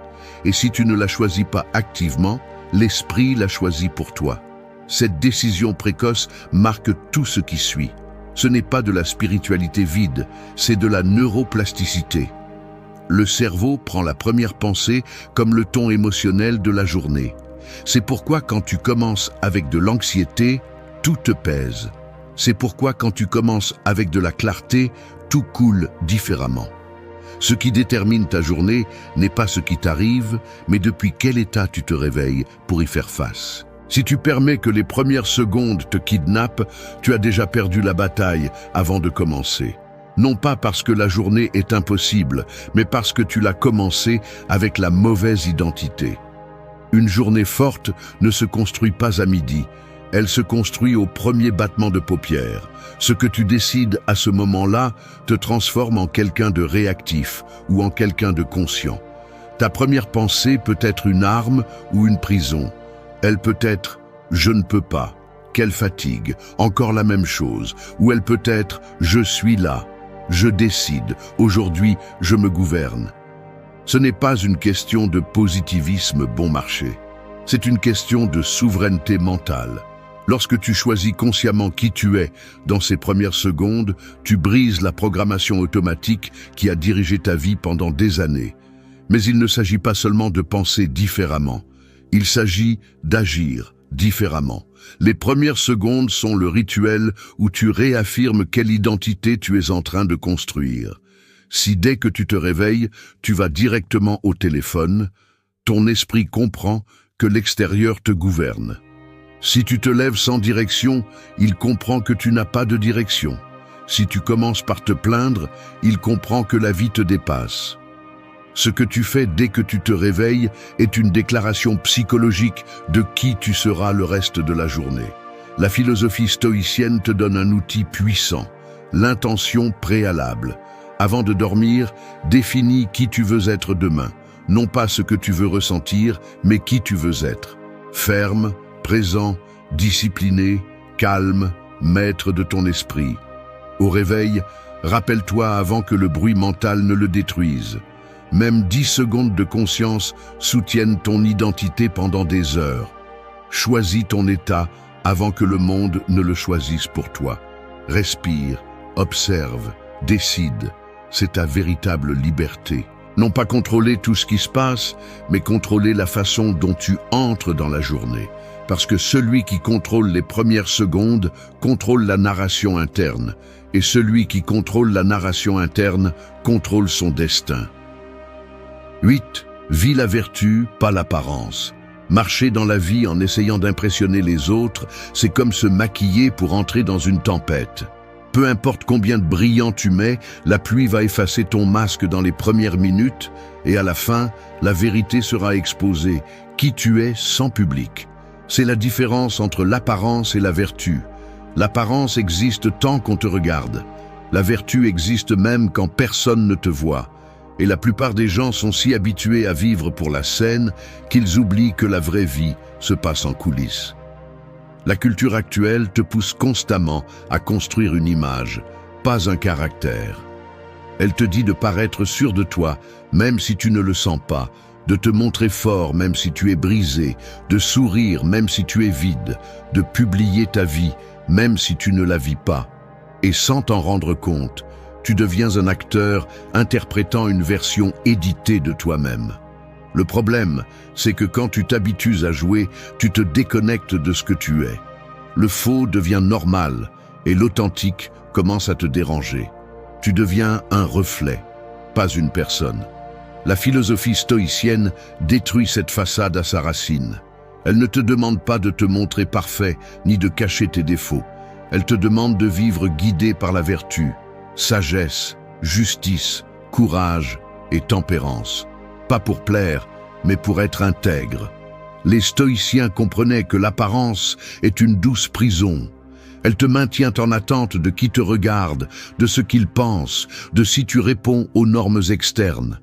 et si tu ne la choisis pas activement, l'esprit la choisit pour toi. Cette décision précoce marque tout ce qui suit. Ce n'est pas de la spiritualité vide, c'est de la neuroplasticité. Le cerveau prend la première pensée comme le ton émotionnel de la journée. C'est pourquoi quand tu commences avec de l'anxiété, tout te pèse. C'est pourquoi quand tu commences avec de la clarté, tout coule différemment. Ce qui détermine ta journée n'est pas ce qui t'arrive, mais depuis quel état tu te réveilles pour y faire face. Si tu permets que les premières secondes te kidnappent, tu as déjà perdu la bataille avant de commencer. Non pas parce que la journée est impossible, mais parce que tu l'as commencée avec la mauvaise identité. Une journée forte ne se construit pas à midi, elle se construit au premier battement de paupières. Ce que tu décides à ce moment-là te transforme en quelqu'un de réactif ou en quelqu'un de conscient. Ta première pensée peut être une arme ou une prison. Elle peut être « je ne peux pas »,« quelle fatigue », encore la même chose. Ou elle peut être « je suis là »,« je décide »,« aujourd'hui je me gouverne ». Ce n'est pas une question de positivisme bon marché. C'est une question de souveraineté mentale. Lorsque tu choisis consciemment qui tu es dans ces premières secondes, tu brises la programmation automatique qui a dirigé ta vie pendant des années. Mais il ne s'agit pas seulement de penser différemment. Il s'agit d'agir différemment. Les premières secondes sont le rituel où tu réaffirmes quelle identité tu es en train de construire. Si dès que tu te réveilles, tu vas directement au téléphone, ton esprit comprend que l'extérieur te gouverne. Si tu te lèves sans direction, il comprend que tu n'as pas de direction. Si tu commences par te plaindre, il comprend que la vie te dépasse. Ce que tu fais dès que tu te réveilles est une déclaration psychologique de qui tu seras le reste de la journée. La philosophie stoïcienne te donne un outil puissant, l'intention préalable. Avant de dormir, définis qui tu veux être demain. Non pas ce que tu veux ressentir, mais qui tu veux être. Ferme, présent, discipliné, calme, maître de ton esprit. Au réveil, rappelle-toi avant que le bruit mental ne le détruise. Même 10 secondes de conscience soutiennent ton identité pendant des heures. Choisis ton état avant que le monde ne le choisisse pour toi. Respire, observe, décide. C'est ta véritable liberté. Non pas contrôler tout ce qui se passe, mais contrôler la façon dont tu entres dans la journée. Parce que celui qui contrôle les premières secondes contrôle la narration interne. Et celui qui contrôle la narration interne contrôle son destin. 8. Vis la vertu, pas l'apparence. Marcher dans la vie en essayant d'impressionner les autres, c'est comme se maquiller pour entrer dans une tempête. Peu importe combien de brillants tu mets, la pluie va effacer ton masque dans les premières minutes et à la fin, la vérité sera exposée, qui tu es sans public. C'est la différence entre l'apparence et la vertu. L'apparence existe tant qu'on te regarde. La vertu existe même quand personne ne te voit. Et la plupart des gens sont si habitués à vivre pour la scène qu'ils oublient que la vraie vie se passe en coulisses. La culture actuelle te pousse constamment à construire une image, pas un caractère. Elle te dit de paraître sûr de toi, même si tu ne le sens pas, de te montrer fort même si tu es brisé, de sourire même si tu es vide, de publier ta vie même si tu ne la vis pas. Et sans t'en rendre compte, tu deviens un acteur interprétant une version éditée de toi-même. Le problème, c'est que quand tu t'habitues à jouer, tu te déconnectes de ce que tu es. Le faux devient normal et l'authentique commence à te déranger. Tu deviens un reflet, pas une personne. La philosophie stoïcienne détruit cette façade à sa racine. Elle ne te demande pas de te montrer parfait ni de cacher tes défauts. Elle te demande de vivre guidé par la vertu, sagesse, justice, courage et tempérance. Pas pour plaire, mais pour être intègre. Les stoïciens comprenaient que l'apparence est une douce prison. Elle te maintient en attente de qui te regarde, de ce qu'il pense, de si tu réponds aux normes externes.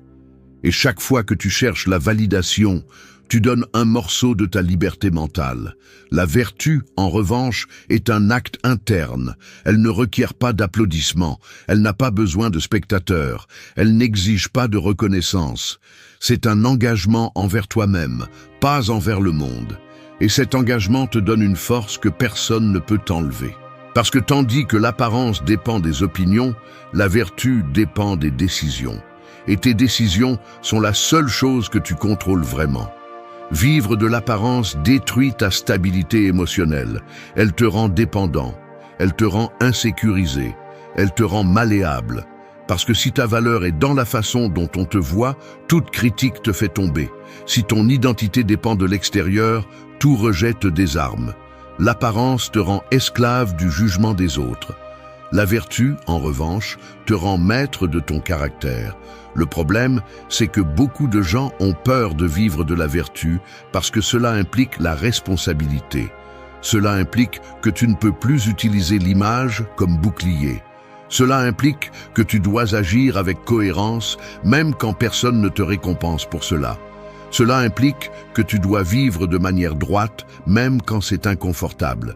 Et chaque fois que tu cherches la validation, tu donnes un morceau de ta liberté mentale. La vertu, en revanche, est un acte interne. Elle ne requiert pas d'applaudissements, elle n'a pas besoin de spectateurs, elle n'exige pas de reconnaissance. C'est un engagement envers toi-même, pas envers le monde. Et cet engagement te donne une force que personne ne peut t'enlever. Parce que tandis que l'apparence dépend des opinions, la vertu dépend des décisions. Et tes décisions sont la seule chose que tu contrôles vraiment. Vivre de l'apparence détruit ta stabilité émotionnelle. Elle te rend dépendant, elle te rend insécurisé, elle te rend malléable. Parce que si ta valeur est dans la façon dont on te voit, toute critique te fait tomber. Si ton identité dépend de l'extérieur, tout rejet te désarme. L'apparence te rend esclave du jugement des autres. La vertu, en revanche, te rend maître de ton caractère. Le problème, c'est que beaucoup de gens ont peur de vivre de la vertu parce que cela implique la responsabilité. Cela implique que tu ne peux plus utiliser l'image comme bouclier. Cela implique que tu dois agir avec cohérence, même quand personne ne te récompense pour cela. Cela implique que tu dois vivre de manière droite, même quand c'est inconfortable.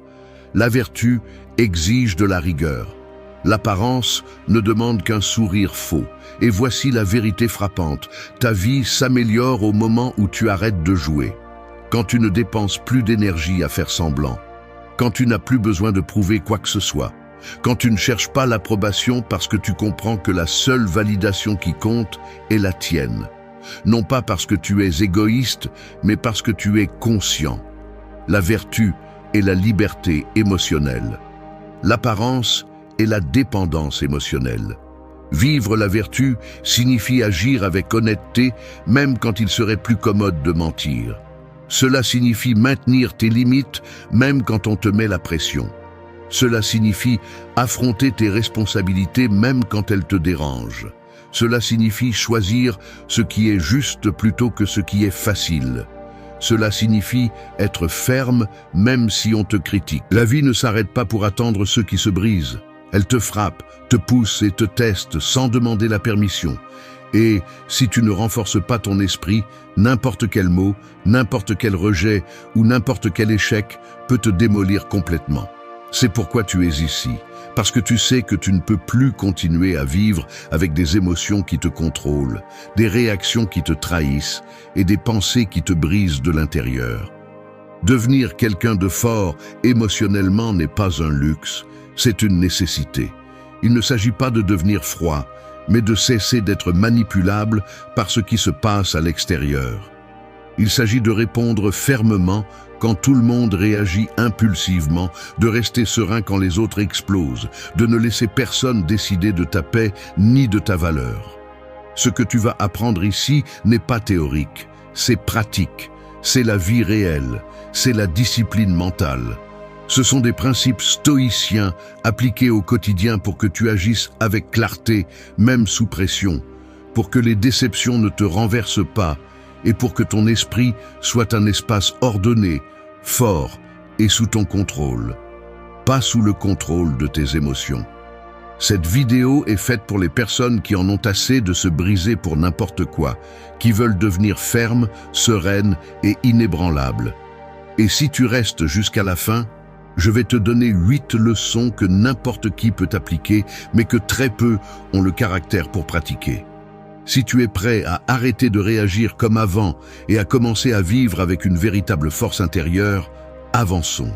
La vertu exige de la rigueur. L'apparence ne demande qu'un sourire faux. Et voici la vérité frappante. Ta vie s'améliore au moment où tu arrêtes de jouer. Quand tu ne dépenses plus d'énergie à faire semblant. Quand tu n'as plus besoin de prouver quoi que ce soit. Quand tu ne cherches pas l'approbation parce que tu comprends que la seule validation qui compte est la tienne. Non pas parce que tu es égoïste, mais parce que tu es conscient. La vertu est la liberté émotionnelle. L'apparence est la dépendance émotionnelle. Vivre la vertu signifie agir avec honnêteté, même quand il serait plus commode de mentir. Cela signifie maintenir tes limites, même quand on te met la pression. Cela signifie affronter tes responsabilités, même quand elles te dérangent. Cela signifie choisir ce qui est juste plutôt que ce qui est facile. Cela signifie être ferme, même si on te critique. La vie ne s'arrête pas pour attendre ceux qui se brisent. Elle te frappe, te pousse et te teste sans demander la permission. Et si tu ne renforces pas ton esprit, n'importe quel mot, n'importe quel rejet ou n'importe quel échec peut te démolir complètement. C'est pourquoi tu es ici, parce que tu sais que tu ne peux plus continuer à vivre avec des émotions qui te contrôlent, des réactions qui te trahissent et des pensées qui te brisent de l'intérieur. Devenir quelqu'un de fort émotionnellement n'est pas un luxe, c'est une nécessité. Il ne s'agit pas de devenir froid, mais de cesser d'être manipulable par ce qui se passe à l'extérieur. Il s'agit de répondre fermement quand tout le monde réagit impulsivement, de rester serein quand les autres explosent, de ne laisser personne décider de ta paix ni de ta valeur. Ce que tu vas apprendre ici n'est pas théorique, c'est pratique, c'est la vie réelle, c'est la discipline mentale. Ce sont des principes stoïciens appliqués au quotidien pour que tu agisses avec clarté, même sous pression, pour que les déceptions ne te renversent pas et pour que ton esprit soit un espace ordonné, fort et sous ton contrôle, pas sous le contrôle de tes émotions. Cette vidéo est faite pour les personnes qui en ont assez de se briser pour n'importe quoi, qui veulent devenir fermes, sereines et inébranlables. Et si tu restes jusqu'à la fin, je vais te donner 8 leçons que n'importe qui peut appliquer, mais que très peu ont le caractère pour pratiquer. Si tu es prêt à arrêter de réagir comme avant et à commencer à vivre avec une véritable force intérieure, avançons.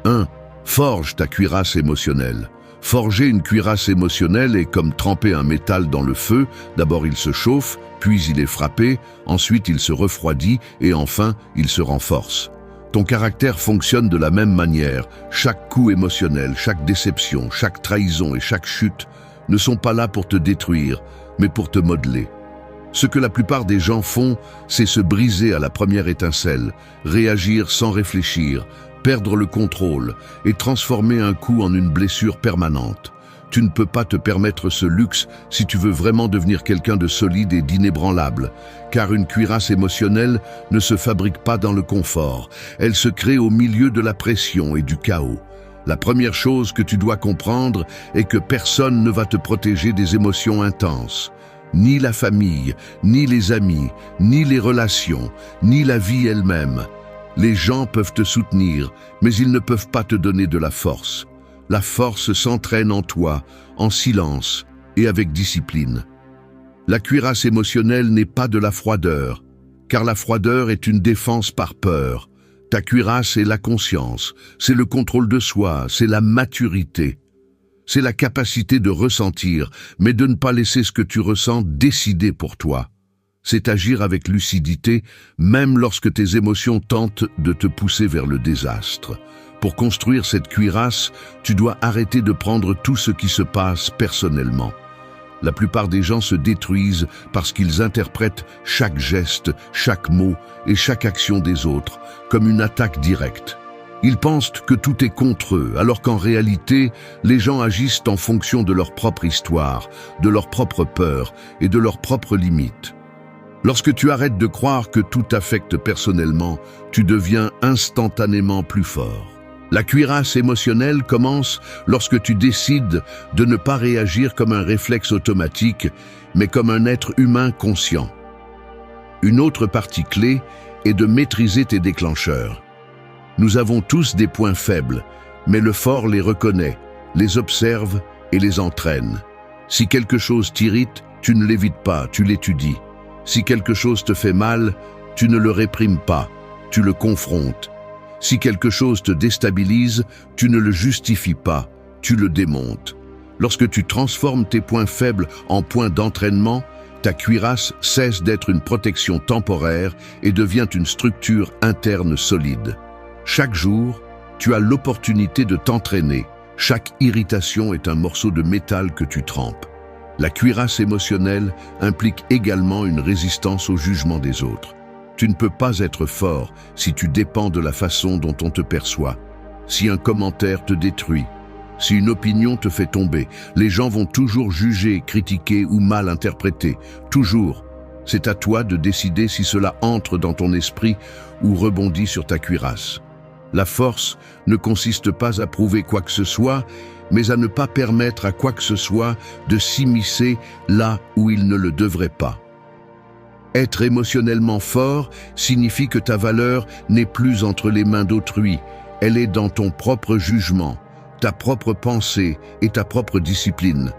1. Forge ta cuirasse émotionnelle. Forger une cuirasse émotionnelle est comme tremper un métal dans le feu. D'abord il se chauffe, puis il est frappé, ensuite il se refroidit et enfin il se renforce. Ton caractère fonctionne de la même manière. Chaque coup émotionnel, chaque déception, chaque trahison et chaque chute ne sont pas là pour te détruire, mais pour te modeler. Ce que la plupart des gens font, c'est se briser à la première étincelle, réagir sans réfléchir, perdre le contrôle et transformer un coup en une blessure permanente. Tu ne peux pas te permettre ce luxe si tu veux vraiment devenir quelqu'un de solide et d'inébranlable, car une cuirasse émotionnelle ne se fabrique pas dans le confort. Elle se crée au milieu de la pression et du chaos. La première chose que tu dois comprendre est que personne ne va te protéger des émotions intenses. Ni la famille, ni les amis, ni les relations, ni la vie elle-même. Les gens peuvent te soutenir, mais ils ne peuvent pas te donner de la force. La force s'entraîne en toi, en silence et avec discipline. La cuirasse émotionnelle n'est pas de la froideur, car la froideur est une défense par peur. Ta cuirasse est la conscience, c'est le contrôle de soi, c'est la maturité. C'est la capacité de ressentir, mais de ne pas laisser ce que tu ressens décider pour toi. C'est agir avec lucidité, même lorsque tes émotions tentent de te pousser vers le désastre. Pour construire cette cuirasse, tu dois arrêter de prendre tout ce qui se passe personnellement. La plupart des gens se détruisent parce qu'ils interprètent chaque geste, chaque mot et chaque action des autres comme une attaque directe. Ils pensent que tout est contre eux, alors qu'en réalité, les gens agissent en fonction de leur propre histoire, de leurs propres peurs et de leurs propres limites. Lorsque tu arrêtes de croire que tout t'affecte personnellement, tu deviens instantanément plus fort. La cuirasse émotionnelle commence lorsque tu décides de ne pas réagir comme un réflexe automatique, mais comme un être humain conscient. Une autre partie clé est de maîtriser tes déclencheurs. Nous avons tous des points faibles, mais le fort les reconnaît, les observe et les entraîne. Si quelque chose t'irrite, tu ne l'évites pas, tu l'étudies. Si quelque chose te fait mal, tu ne le réprimes pas, tu le confrontes. Si quelque chose te déstabilise, tu ne le justifies pas, tu le démontes. Lorsque tu transformes tes points faibles en points d'entraînement, ta cuirasse cesse d'être une protection temporaire et devient une structure interne solide. Chaque jour, tu as l'opportunité de t'entraîner. Chaque irritation est un morceau de métal que tu trempes. La cuirasse émotionnelle implique également une résistance au jugement des autres. Tu ne peux pas être fort si tu dépends de la façon dont on te perçoit. Si un commentaire te détruit, si une opinion te fait tomber, les gens vont toujours juger, critiquer ou mal interpréter. Toujours. C'est à toi de décider si cela entre dans ton esprit ou rebondit sur ta cuirasse. La force ne consiste pas à prouver quoi que ce soit, mais à ne pas permettre à quoi que ce soit de s'immiscer là où il ne le devrait pas. Être émotionnellement fort signifie que ta valeur n'est plus entre les mains d'autrui, elle est dans ton propre jugement, ta propre pensée et ta propre discipline.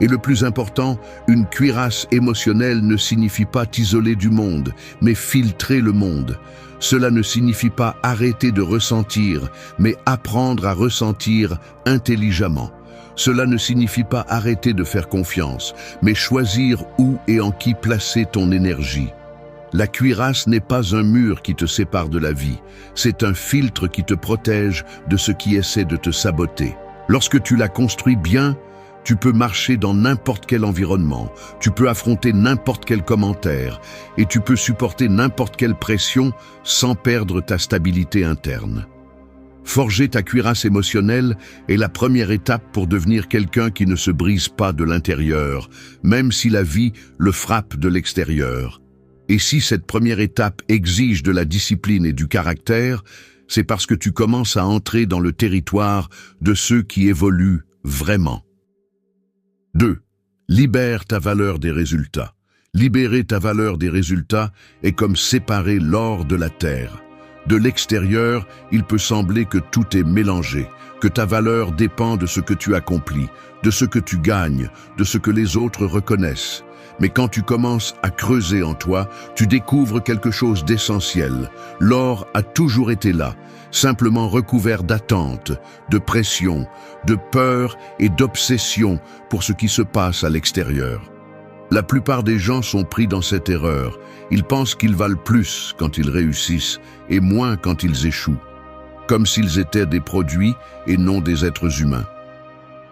Et le plus important, une cuirasse émotionnelle ne signifie pas t'isoler du monde, mais filtrer le monde. Cela ne signifie pas arrêter de ressentir, mais apprendre à ressentir intelligemment. Cela ne signifie pas arrêter de faire confiance, mais choisir où et en qui placer ton énergie. La cuirasse n'est pas un mur qui te sépare de la vie, c'est un filtre qui te protège de ce qui essaie de te saboter. Lorsque tu la construis bien, tu peux marcher dans n'importe quel environnement, tu peux affronter n'importe quel commentaire et tu peux supporter n'importe quelle pression sans perdre ta stabilité interne. Forger ta cuirasse émotionnelle est la première étape pour devenir quelqu'un qui ne se brise pas de l'intérieur, même si la vie le frappe de l'extérieur. Et si cette première étape exige de la discipline et du caractère, c'est parce que tu commences à entrer dans le territoire de ceux qui évoluent vraiment. 2. Libère ta valeur des résultats. Libérer ta valeur des résultats est comme séparer l'or de la terre. De l'extérieur, il peut sembler que tout est mélangé, que ta valeur dépend de ce que tu accomplis, de ce que tu gagnes, de ce que les autres reconnaissent. Mais quand tu commences à creuser en toi, tu découvres quelque chose d'essentiel. L'or a toujours été là, simplement recouvert d'attente, de pression, de peur et d'obsession pour ce qui se passe à l'extérieur. La plupart des gens sont pris dans cette erreur. Ils pensent qu'ils valent plus quand ils réussissent et moins quand ils échouent, comme s'ils étaient des produits et non des êtres humains.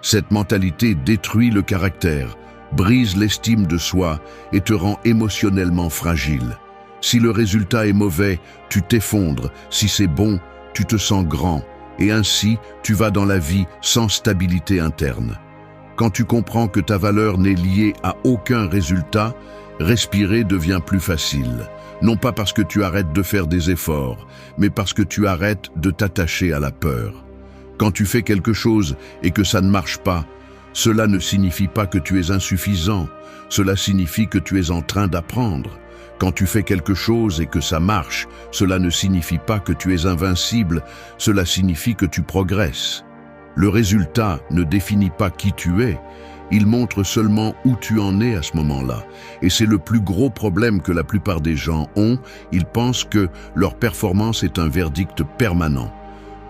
Cette mentalité détruit le caractère, brise l'estime de soi et te rend émotionnellement fragile. Si le résultat est mauvais, tu t'effondres. Si c'est bon, tu te sens grand. Et ainsi, tu vas dans la vie sans stabilité interne. Quand tu comprends que ta valeur n'est liée à aucun résultat, respirer devient plus facile. Non pas parce que tu arrêtes de faire des efforts, mais parce que tu arrêtes de t'attacher à la peur. Quand tu fais quelque chose et que ça ne marche pas, cela ne signifie pas que tu es insuffisant, cela signifie que tu es en train d'apprendre. Quand tu fais quelque chose et que ça marche, cela ne signifie pas que tu es invincible, cela signifie que tu progresses. Le résultat ne définit pas qui tu es, il montre seulement où tu en es à ce moment-là. Et c'est le plus gros problème que la plupart des gens ont, ils pensent que leur performance est un verdict permanent.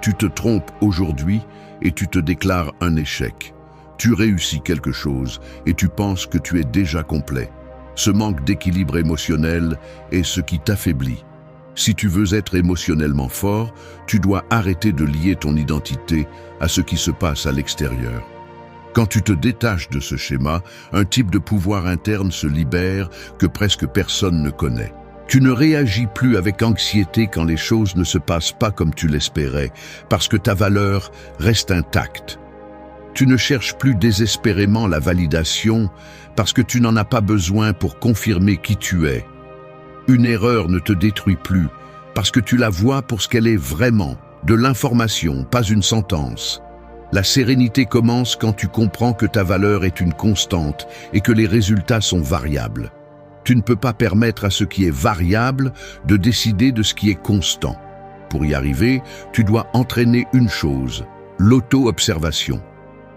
Tu te trompes aujourd'hui et tu te déclares un échec. Tu réussis quelque chose et tu penses que tu es déjà complet. Ce manque d'équilibre émotionnel est ce qui t'affaiblit. Si tu veux être émotionnellement fort, tu dois arrêter de lier ton identité à ce qui se passe à l'extérieur. Quand tu te détaches de ce schéma, un type de pouvoir interne se libère que presque personne ne connaît. Tu ne réagis plus avec anxiété quand les choses ne se passent pas comme tu l'espérais, parce que ta valeur reste intacte. Tu ne cherches plus désespérément la validation, parce que tu n'en as pas besoin pour confirmer qui tu es. Une erreur ne te détruit plus, parce que tu la vois pour ce qu'elle est vraiment, de l'information, pas une sentence. La sérénité commence quand tu comprends que ta valeur est une constante et que les résultats sont variables. Tu ne peux pas permettre à ce qui est variable de décider de ce qui est constant. Pour y arriver, tu dois entraîner une chose, l'auto-observation.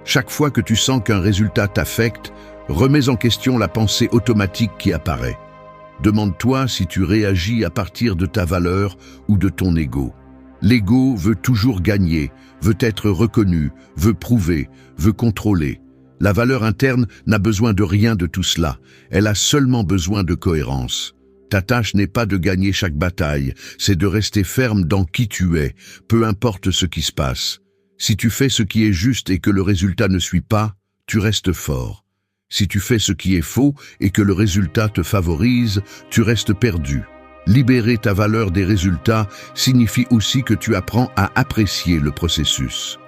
Chaque fois que tu sens qu'un résultat t'affecte, remets en question la pensée automatique qui apparaît. Demande-toi si tu réagis à partir de ta valeur ou de ton ego. L'ego veut toujours gagner, veut être reconnu, veut prouver, veut contrôler. La valeur interne n'a besoin de rien de tout cela, elle a seulement besoin de cohérence. Ta tâche n'est pas de gagner chaque bataille, c'est de rester ferme dans qui tu es, peu importe ce qui se passe. Si tu fais ce qui est juste et que le résultat ne suit pas, tu restes fort. Si tu fais ce qui est faux et que le résultat te favorise, tu restes perdu. Libérer ta valeur des résultats signifie aussi que tu apprends à apprécier le processus.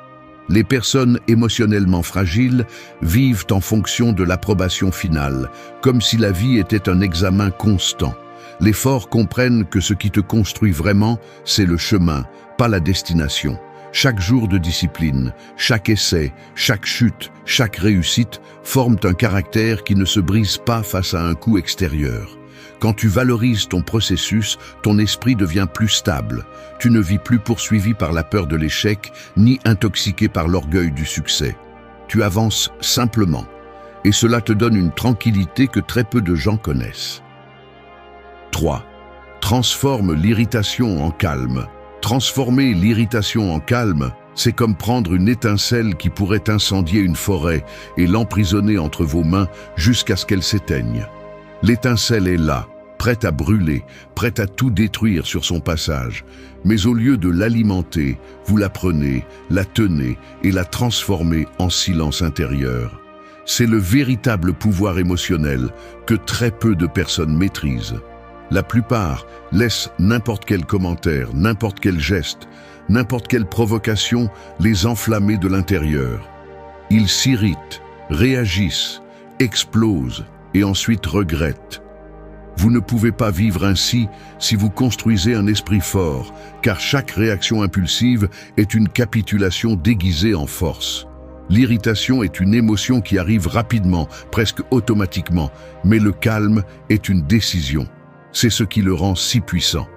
Les personnes émotionnellement fragiles vivent en fonction de l'approbation finale, comme si la vie était un examen constant. Les forts comprennent que ce qui te construit vraiment, c'est le chemin, pas la destination. Chaque jour de discipline, chaque essai, chaque chute, chaque réussite forment un caractère qui ne se brise pas face à un coup extérieur. Quand tu valorises ton processus, ton esprit devient plus stable. Tu ne vis plus poursuivi par la peur de l'échec, ni intoxiqué par l'orgueil du succès. Tu avances simplement, et cela te donne une tranquillité que très peu de gens connaissent. 3. Transforme l'irritation en calme. Transformer l'irritation en calme, c'est comme prendre une étincelle qui pourrait incendier une forêt et l'emprisonner entre vos mains jusqu'à ce qu'elle s'éteigne. L'étincelle est là, prête à brûler, prête à tout détruire sur son passage. Mais au lieu de l'alimenter, vous la prenez, la tenez et la transformez en silence intérieur. C'est le véritable pouvoir émotionnel que très peu de personnes maîtrisent. La plupart laissent n'importe quel commentaire, n'importe quel geste, n'importe quelle provocation les enflammer de l'intérieur. Ils s'irritent, réagissent, explosent et ensuite regrettent. Vous ne pouvez pas vivre ainsi si vous construisez un esprit fort, car chaque réaction impulsive est une capitulation déguisée en force. L'irritation est une émotion qui arrive rapidement, presque automatiquement, mais le calme est une décision. C'est ce qui le rend si puissant.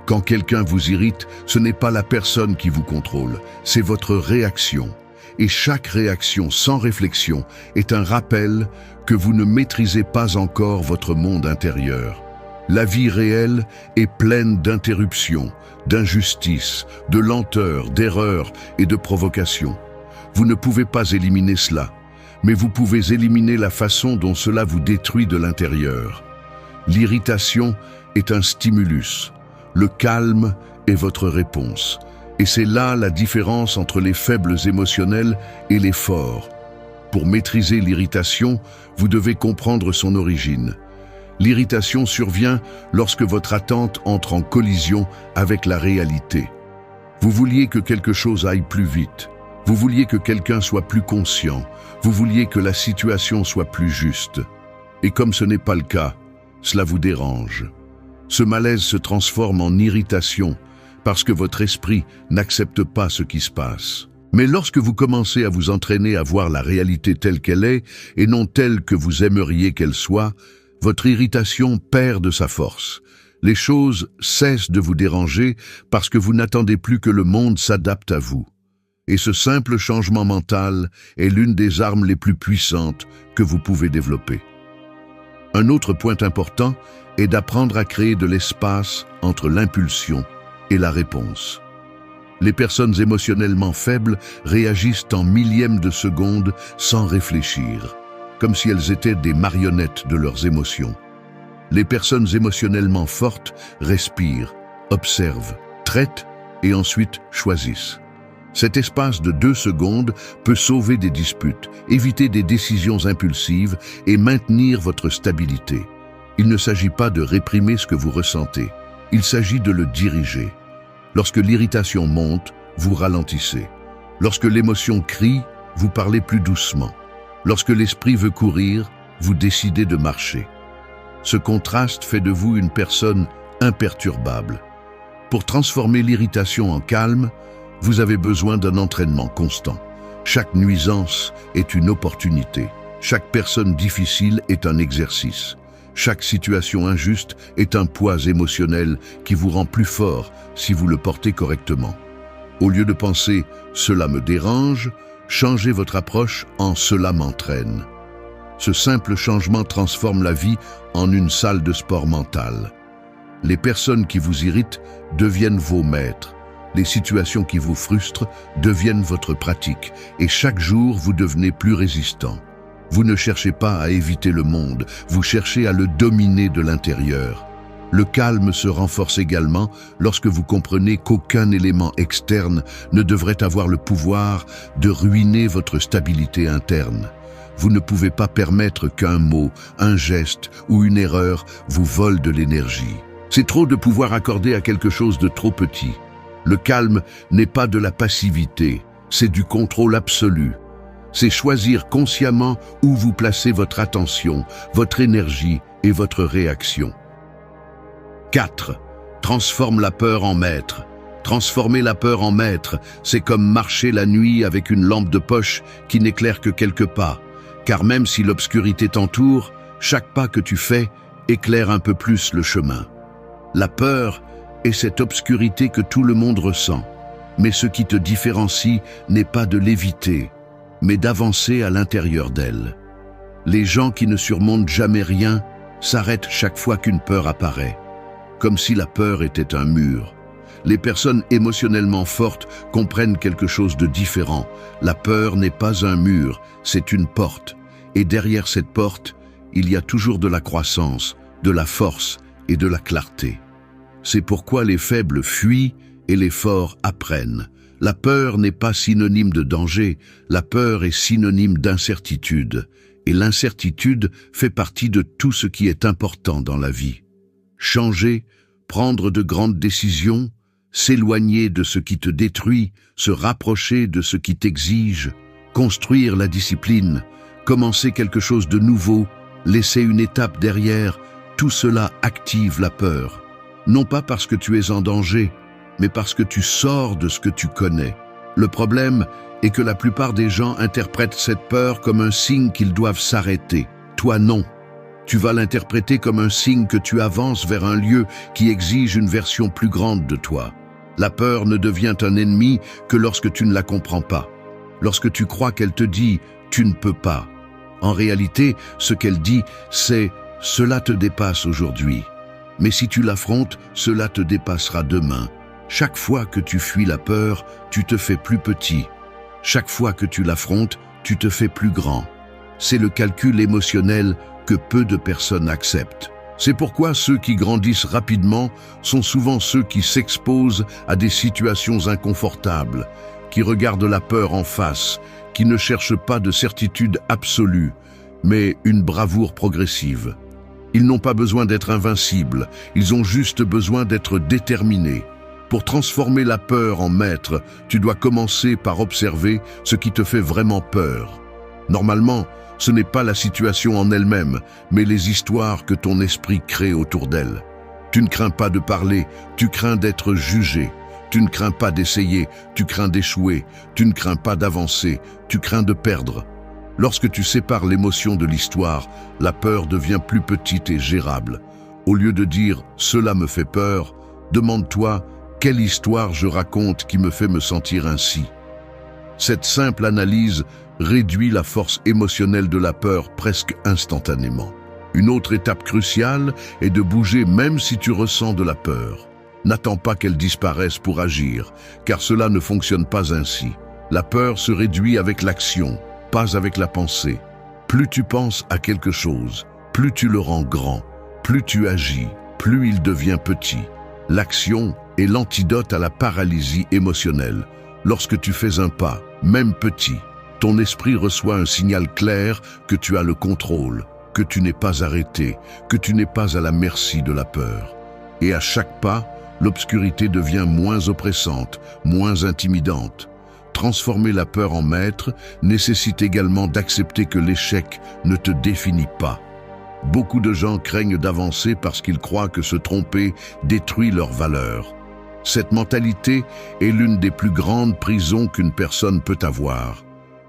Quand quelqu'un vous irrite, ce n'est pas la personne qui vous contrôle, c'est votre réaction. Et chaque réaction sans réflexion est un rappel que vous ne maîtrisez pas encore votre monde intérieur. La vie réelle est pleine d'interruptions, d'injustices, de lenteur, d'erreurs et de provocations. Vous ne pouvez pas éliminer cela, mais vous pouvez éliminer la façon dont cela vous détruit de l'intérieur. L'irritation est un stimulus, le calme est votre réponse. Et c'est là la différence entre les faibles émotionnels et les forts. Pour maîtriser l'irritation, vous devez comprendre son origine. L'irritation survient lorsque votre attente entre en collision avec la réalité. Vous vouliez que quelque chose aille plus vite, Vous vouliez que quelqu'un soit plus conscient, vous vouliez que la situation soit plus juste. Et comme ce n'est pas le cas, cela vous dérange. Ce malaise se transforme en irritation parce que votre esprit n'accepte pas ce qui se passe. Mais lorsque vous commencez à vous entraîner à voir la réalité telle qu'elle est et non telle que vous aimeriez qu'elle soit, votre irritation perd de sa force. Les choses cessent de vous déranger parce que vous n'attendez plus que le monde s'adapte à vous. Et ce simple changement mental est l'une des armes les plus puissantes que vous pouvez développer. Un autre point important est d'apprendre à créer de l'espace entre l'impulsion et la réponse. Les personnes émotionnellement faibles réagissent en millièmes de seconde sans réfléchir, comme si elles étaient des marionnettes de leurs émotions. Les personnes émotionnellement fortes respirent, observent, traitent et ensuite choisissent. Cet espace de 2 secondes peut sauver des disputes, éviter des décisions impulsives et maintenir votre stabilité. Il ne s'agit pas de réprimer ce que vous ressentez, il s'agit de le diriger. Lorsque l'irritation monte, vous ralentissez. Lorsque l'émotion crie, vous parlez plus doucement. Lorsque l'esprit veut courir, vous décidez de marcher. Ce contraste fait de vous une personne imperturbable. Pour transformer l'irritation en calme, vous avez besoin d'un entraînement constant. Chaque nuisance est une opportunité. Chaque personne difficile est un exercice. Chaque situation injuste est un poids émotionnel qui vous rend plus fort si vous le portez correctement. Au lieu de penser « cela me dérange », changez votre approche en « cela m'entraîne ». Ce simple changement transforme la vie en une salle de sport mental. Les personnes qui vous irritent deviennent vos maîtres. Les situations qui vous frustrent deviennent votre pratique et chaque jour vous devenez plus résistant. Vous ne cherchez pas à éviter le monde, vous cherchez à le dominer de l'intérieur. Le calme se renforce également lorsque vous comprenez qu'aucun élément externe ne devrait avoir le pouvoir de ruiner votre stabilité interne. Vous ne pouvez pas permettre qu'un mot, un geste ou une erreur vous vole de l'énergie. C'est trop de pouvoir accordé à quelque chose de trop petit. Le calme n'est pas de la passivité, c'est du contrôle absolu. C'est choisir consciemment où vous placez votre attention, votre énergie et votre réaction. 4. Transforme la peur en maître. Transformer la peur en maître, c'est comme marcher la nuit avec une lampe de poche qui n'éclaire que quelques pas. Car même si l'obscurité t'entoure, chaque pas que tu fais éclaire un peu plus le chemin. La peur est cette obscurité que tout le monde ressent. Mais ce qui te différencie n'est pas de l'éviter, mais d'avancer à l'intérieur d'elle. Les gens qui ne surmontent jamais rien s'arrêtent chaque fois qu'une peur apparaît, comme si la peur était un mur. Les personnes émotionnellement fortes comprennent quelque chose de différent. La peur n'est pas un mur, c'est une porte. Et derrière cette porte, il y a toujours de la croissance, de la force et de la clarté. C'est pourquoi les faibles fuient et les forts apprennent. La peur n'est pas synonyme de danger, la peur est synonyme d'incertitude. Et l'incertitude fait partie de tout ce qui est important dans la vie. Changer, prendre de grandes décisions, s'éloigner de ce qui te détruit, se rapprocher de ce qui t'exige, construire la discipline, commencer quelque chose de nouveau, laisser une étape derrière, tout cela active la peur. Non pas parce que tu es en danger, mais parce que tu sors de ce que tu connais. Le problème est que la plupart des gens interprètent cette peur comme un signe qu'ils doivent s'arrêter. Toi non. Tu vas l'interpréter comme un signe que tu avances vers un lieu qui exige une version plus grande de toi. La peur ne devient un ennemi que lorsque tu ne la comprends pas. Lorsque tu crois qu'elle te dit « tu ne peux pas ». En réalité, ce qu'elle dit, c'est « cela te dépasse aujourd'hui ». Mais si tu l'affrontes, cela te dépassera demain. Chaque fois que tu fuis la peur, tu te fais plus petit. Chaque fois que tu l'affrontes, tu te fais plus grand. C'est le calcul émotionnel que peu de personnes acceptent. C'est pourquoi ceux qui grandissent rapidement sont souvent ceux qui s'exposent à des situations inconfortables, qui regardent la peur en face, qui ne cherchent pas de certitude absolue, mais une bravoure progressive. Ils n'ont pas besoin d'être invincibles, ils ont juste besoin d'être déterminés. Pour transformer la peur en maître, tu dois commencer par observer ce qui te fait vraiment peur. Normalement, ce n'est pas la situation en elle-même, mais les histoires que ton esprit crée autour d'elle. Tu ne crains pas de parler, tu crains d'être jugé. Tu ne crains pas d'essayer, tu crains d'échouer. Tu ne crains pas d'avancer, tu crains de perdre. Lorsque tu sépares l'émotion de l'histoire, la peur devient plus petite et gérable. Au lieu de dire « cela me fait peur », demande-toi « quelle histoire je raconte qui me fait me sentir ainsi ?» Cette simple analyse réduit la force émotionnelle de la peur presque instantanément. Une autre étape cruciale est de bouger même si tu ressens de la peur. N'attends pas qu'elle disparaisse pour agir, car cela ne fonctionne pas ainsi. La peur se réduit avec l'action, pas avec la pensée. Plus tu penses à quelque chose, plus tu le rends grand. Plus tu agis, plus il devient petit. L'action est l'antidote à la paralysie émotionnelle. Lorsque tu fais un pas, même petit, ton esprit reçoit un signal clair que tu as le contrôle, que tu n'es pas arrêté, que tu n'es pas à la merci de la peur. Et à chaque pas, l'obscurité devient moins oppressante, moins intimidante. Transformer la peur en maître nécessite également d'accepter que l'échec ne te définit pas. Beaucoup de gens craignent d'avancer parce qu'ils croient que se tromper détruit leur valeur. Cette mentalité est l'une des plus grandes prisons qu'une personne peut avoir.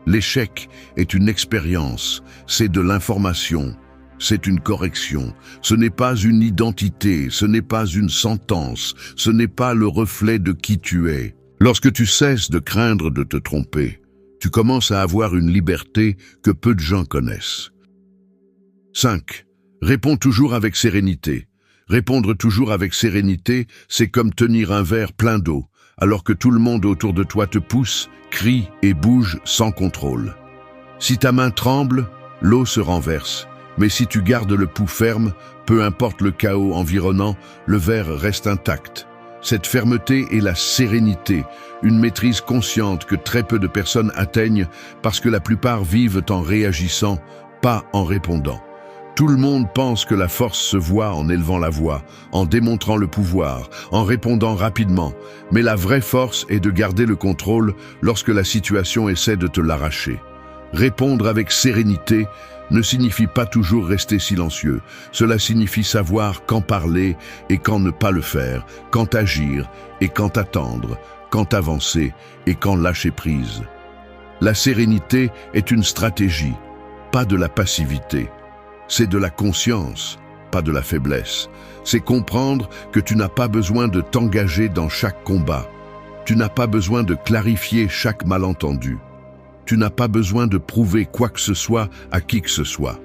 L'échec est une expérience, c'est de l'information, c'est une correction. Ce n'est pas une identité, ce n'est pas une sentence, ce n'est pas le reflet de qui tu es. Lorsque tu cesses de craindre de te tromper, tu commences à avoir une liberté que peu de gens connaissent. 5. Réponds toujours avec sérénité. Répondre toujours avec sérénité, c'est comme tenir un verre plein d'eau, alors que tout le monde autour de toi te pousse, crie et bouge sans contrôle. Si ta main tremble, l'eau se renverse. Mais si tu gardes le pouls ferme, peu importe le chaos environnant, le verre reste intact. Cette fermeté est la sérénité, une maîtrise consciente que très peu de personnes atteignent parce que la plupart vivent en réagissant, pas en répondant. Tout le monde pense que la force se voit en élevant la voix, en démontrant le pouvoir, en répondant rapidement. Mais la vraie force est de garder le contrôle lorsque la situation essaie de te l'arracher. Répondre avec sérénité ne signifie pas toujours rester silencieux. Cela signifie savoir quand parler et quand ne pas le faire, quand agir et quand attendre, quand avancer et quand lâcher prise. La sérénité est une stratégie, pas de la passivité. C'est de la conscience, pas de la faiblesse. C'est comprendre que tu n'as pas besoin de t'engager dans chaque combat. Tu n'as pas besoin de clarifier chaque malentendu. Tu n'as pas besoin de prouver quoi que ce soit à qui que ce soit.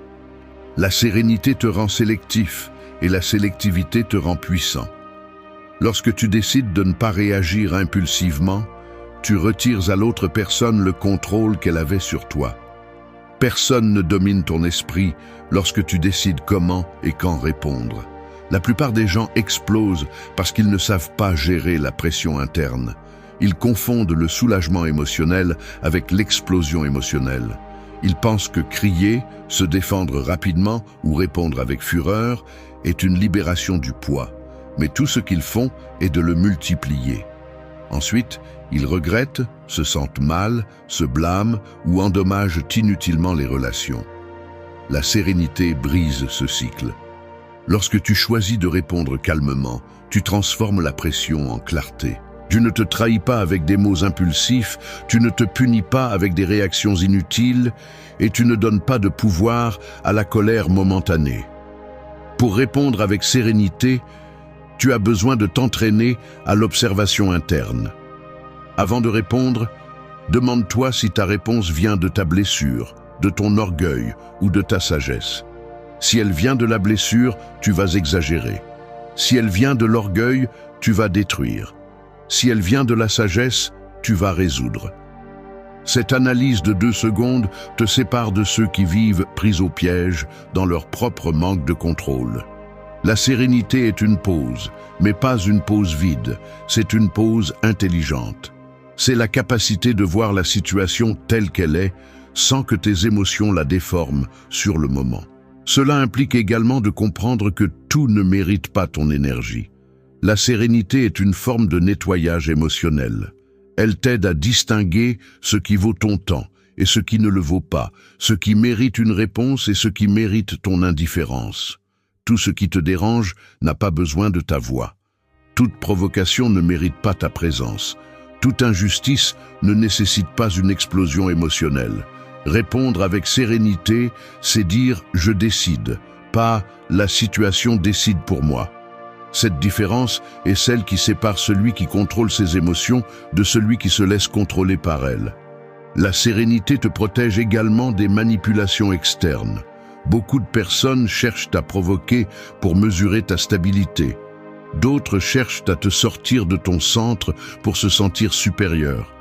La sérénité te rend sélectif et la sélectivité te rend puissant. Lorsque tu décides de ne pas réagir impulsivement, tu retires à l'autre personne le contrôle qu'elle avait sur toi. Personne ne domine ton esprit lorsque tu décides comment et quand répondre. La plupart des gens explosent parce qu'ils ne savent pas gérer la pression interne. Ils confondent le soulagement émotionnel avec l'explosion émotionnelle. Ils pensent que crier, se défendre rapidement ou répondre avec fureur est une libération du poids. Mais tout ce qu'ils font est de le multiplier. Ensuite, ils regrettent, se sentent mal, se blâment ou endommagent inutilement les relations. La sérénité brise ce cycle. Lorsque tu choisis de répondre calmement, tu transformes la pression en clarté. Tu ne te trahis pas avec des mots impulsifs, tu ne te punis pas avec des réactions inutiles et tu ne donnes pas de pouvoir à la colère momentanée. Pour répondre avec sérénité, tu as besoin de t'entraîner à l'observation interne. Avant de répondre, demande-toi si ta réponse vient de ta blessure, de ton orgueil ou de ta sagesse. Si elle vient de la blessure, tu vas exagérer. Si elle vient de l'orgueil, tu vas détruire. Si elle vient de la sagesse, tu vas résoudre. Cette analyse de 2 secondes te sépare de ceux qui vivent pris au piège dans leur propre manque de contrôle. La sérénité est une pause, mais pas une pause vide, c'est une pause intelligente. C'est la capacité de voir la situation telle qu'elle est, sans que tes émotions la déforment sur le moment. Cela implique également de comprendre que tout ne mérite pas ton énergie. La sérénité est une forme de nettoyage émotionnel. Elle t'aide à distinguer ce qui vaut ton temps et ce qui ne le vaut pas, ce qui mérite une réponse et ce qui mérite ton indifférence. Tout ce qui te dérange n'a pas besoin de ta voix. Toute provocation ne mérite pas ta présence. Toute injustice ne nécessite pas une explosion émotionnelle. Répondre avec sérénité, c'est dire « je décide », pas « la situation décide pour moi ». Cette différence est celle qui sépare celui qui contrôle ses émotions de celui qui se laisse contrôler par elles. La sérénité te protège également des manipulations externes. Beaucoup de personnes cherchent à provoquer pour mesurer ta stabilité. D'autres cherchent à te sortir de ton centre pour se sentir supérieur.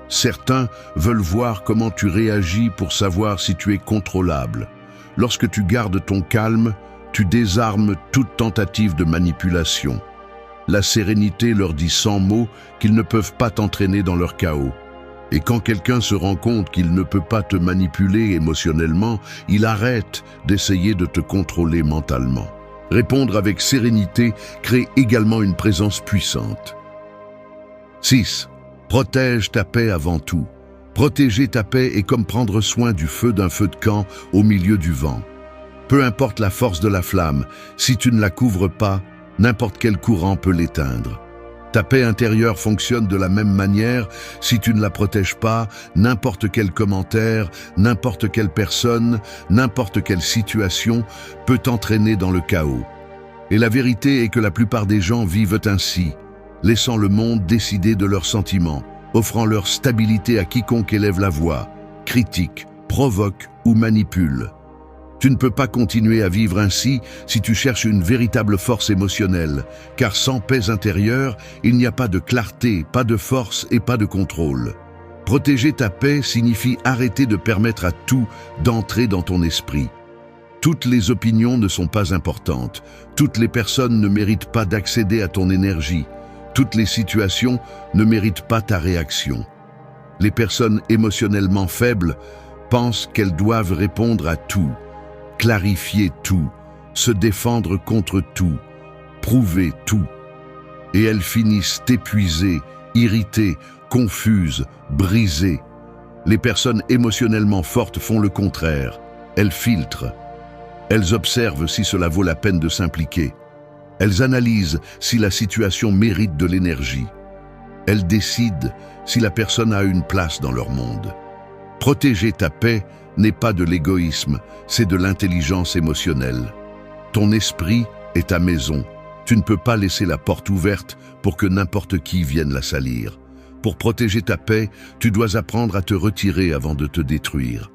Certains veulent voir comment tu réagis pour savoir si tu es contrôlable. Lorsque tu gardes ton calme, tu désarmes toute tentative de manipulation. La sérénité leur dit sans mots qu'ils ne peuvent pas t'entraîner dans leur chaos. Et quand quelqu'un se rend compte qu'il ne peut pas te manipuler émotionnellement, il arrête d'essayer de te contrôler mentalement. Répondre avec sérénité crée également une présence puissante. 6. Protège ta paix avant tout. Protéger ta paix est comme prendre soin du feu d'un feu de camp au milieu du vent. Peu importe la force de la flamme, si tu ne la couvres pas, n'importe quel courant peut l'éteindre. Ta paix intérieure fonctionne de la même manière. Si tu ne la protèges pas, n'importe quel commentaire, n'importe quelle personne, n'importe quelle situation peut t'entraîner dans le chaos. Et la vérité est que la plupart des gens vivent ainsi, laissant le monde décider de leurs sentiments, offrant leur stabilité à quiconque élève la voix, critique, provoque ou manipule. Tu ne peux pas continuer à vivre ainsi si tu cherches une véritable force émotionnelle, car sans paix intérieure, il n'y a pas de clarté, pas de force et pas de contrôle. Protéger ta paix signifie arrêter de permettre à tout d'entrer dans ton esprit. Toutes les opinions ne sont pas importantes, toutes les personnes ne méritent pas d'accéder à ton énergie, toutes les situations ne méritent pas ta réaction. Les personnes émotionnellement faibles pensent qu'elles doivent répondre à tout, clarifier tout, se défendre contre tout, prouver tout. Et elles finissent épuisées, irritées, confuses, brisées. Les personnes émotionnellement fortes font le contraire. Elles filtrent. Elles observent si cela vaut la peine de s'impliquer. Elles analysent si la situation mérite de l'énergie. Elles décident si la personne a une place dans leur monde. Protéger ta paix n'est pas de l'égoïsme, c'est de l'intelligence émotionnelle. Ton esprit est ta maison. Tu ne peux pas laisser la porte ouverte pour que n'importe qui vienne la salir. Pour protéger ta paix, tu dois apprendre à te retirer avant de te détruire.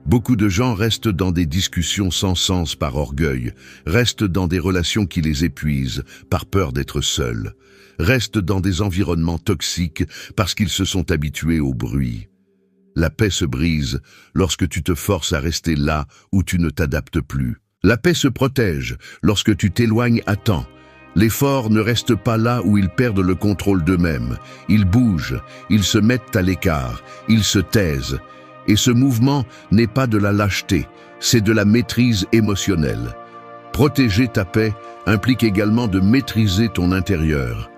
Beaucoup de gens restent dans des discussions sans sens par orgueil, restent dans des relations qui les épuisent par peur d'être seuls, restent dans des environnements toxiques parce qu'ils se sont habitués au bruit. La paix se brise lorsque tu te forces à rester là où tu ne t'adaptes plus. La paix se protège lorsque tu t'éloignes à temps. Les forts ne restent pas là où ils perdent le contrôle d'eux-mêmes. Ils bougent, ils se mettent à l'écart, ils se taisent. Et ce mouvement n'est pas de la lâcheté, c'est de la maîtrise émotionnelle. Protéger ta paix implique également de maîtriser ton intérieur.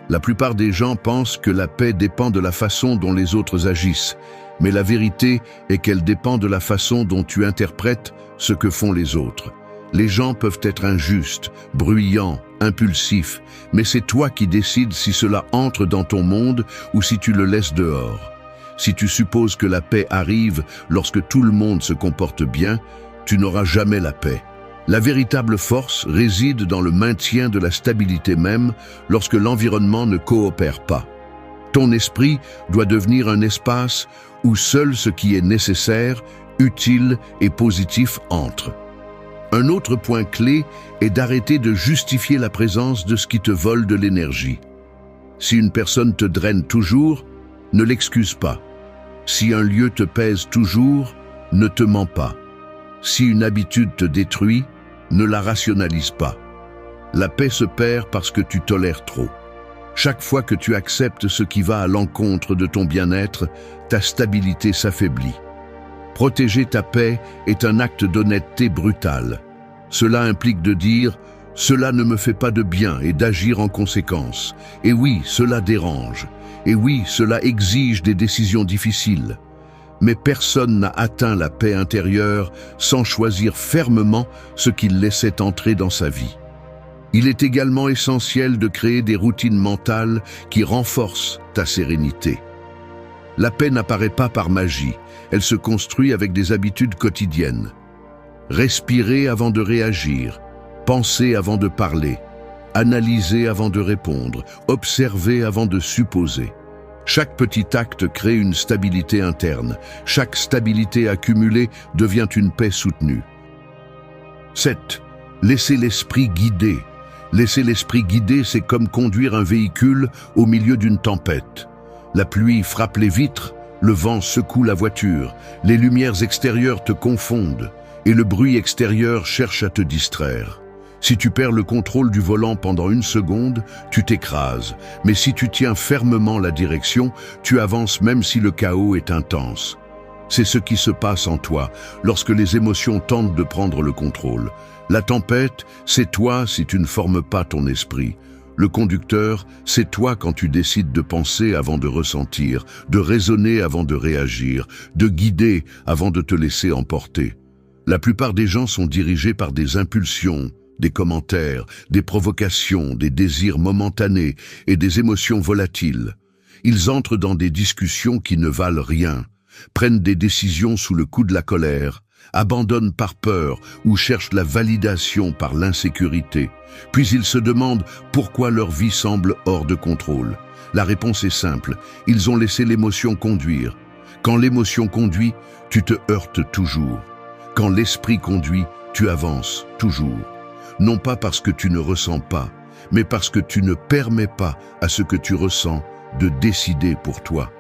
La plupart des gens pensent que la paix dépend de la façon dont les autres agissent, mais la vérité est qu'elle dépend de la façon dont tu interprètes ce que font les autres. Les gens peuvent être injustes, bruyants, impulsifs, mais c'est toi qui décides si cela entre dans ton monde ou si tu le laisses dehors. Si tu supposes que la paix arrive lorsque tout le monde se comporte bien, tu n'auras jamais la paix. La véritable force réside dans le maintien de la stabilité même lorsque l'environnement ne coopère pas. Ton esprit doit devenir un espace où seul ce qui est nécessaire, utile et positif entre. Un autre point clé est d'arrêter de justifier la présence de ce qui te vole de l'énergie. Si une personne te draine toujours, ne l'excuse pas. Si un lieu te pèse toujours, ne te mens pas. Si une habitude te détruit, ne la rationalise pas. La paix se perd parce que tu tolères trop. Chaque fois que tu acceptes ce qui va à l'encontre de ton bien-être, ta stabilité s'affaiblit. Protéger ta paix est un acte d'honnêteté brutale. Cela implique de dire Cela ne me fait pas de bien et d'agir en conséquence. Et oui, cela dérange. Et oui, cela exige des décisions difficiles. Mais personne n'a atteint la paix intérieure sans choisir fermement ce qu'il laissait entrer dans sa vie. Il est également essentiel de créer des routines mentales qui renforcent ta sérénité. La paix n'apparaît pas par magie, elle se construit avec des habitudes quotidiennes. Respirer avant de réagir, penser avant de parler, analyser avant de répondre, observer avant de supposer. Chaque petit acte crée une stabilité interne. Chaque stabilité accumulée devient une paix soutenue. 7. Laissez l'esprit guider. Laisser l'esprit guider, c'est comme conduire un véhicule au milieu d'une tempête. La pluie frappe les vitres, le vent secoue la voiture, les lumières extérieures te confondent et le bruit extérieur cherche à te distraire. Si tu perds le contrôle du volant pendant une seconde, tu t'écrases. Mais si tu tiens fermement la direction, tu avances même si le chaos est intense. C'est ce qui se passe en toi lorsque les émotions tentent de prendre le contrôle. La tempête, c'est toi si tu ne formes pas ton esprit. Le conducteur, c'est toi quand tu décides de penser avant de ressentir, de raisonner avant de réagir, de guider avant de te laisser emporter. La plupart des gens sont dirigés par des impulsions, des commentaires, des provocations, des désirs momentanés et des émotions volatiles. Ils entrent dans des discussions qui ne valent rien, prennent des décisions sous le coup de la colère, abandonnent par peur ou cherchent la validation par l'insécurité. Puis ils se demandent pourquoi leur vie semble hors de contrôle. La réponse est simple, ils ont laissé l'émotion conduire. Quand l'émotion conduit, tu te heurtes toujours. Quand l'esprit conduit, tu avances toujours. Non pas parce que tu ne ressens pas, mais parce que tu ne permets pas à ce que tu ressens de décider pour toi.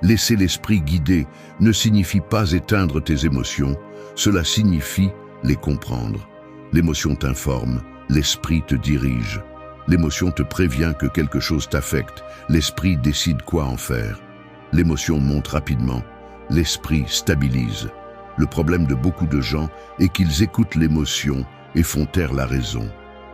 Laisser l'esprit guider ne signifie pas éteindre tes émotions, cela signifie les comprendre. L'émotion t'informe, l'esprit te dirige. L'émotion te prévient que quelque chose t'affecte, l'esprit décide quoi en faire. L'émotion monte rapidement, l'esprit stabilise. Le problème de beaucoup de gens est qu'ils écoutent l'émotion et font taire la raison.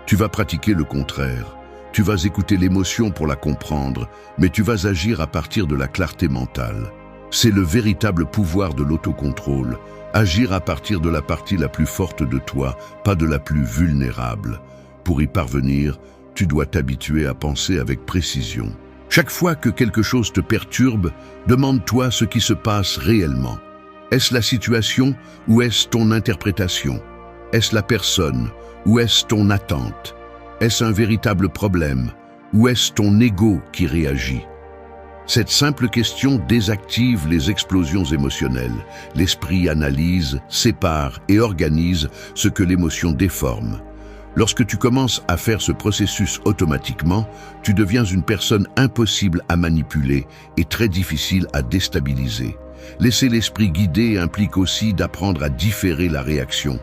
Tu vas pratiquer le contraire. Tu vas écouter l'émotion pour la comprendre, mais tu vas agir à partir de la clarté mentale. C'est le véritable pouvoir de l'autocontrôle. Agir à partir de la partie la plus forte de toi, pas de la plus vulnérable. Pour y parvenir, tu dois t'habituer à penser avec précision. Chaque fois que quelque chose te perturbe, demande-toi ce qui se passe réellement. Est-ce la situation ou est-ce ton interprétation? Est-ce la personne ou est-ce ton attente? Est-ce un véritable problème ou est-ce ton ego qui réagit? Cette simple question désactive les explosions émotionnelles. L'esprit analyse, sépare et organise ce que l'émotion déforme. Lorsque tu commences à faire ce processus automatiquement, tu deviens une personne impossible à manipuler et très difficile à déstabiliser. Laisser l'esprit guider implique aussi d'apprendre à différer la réaction.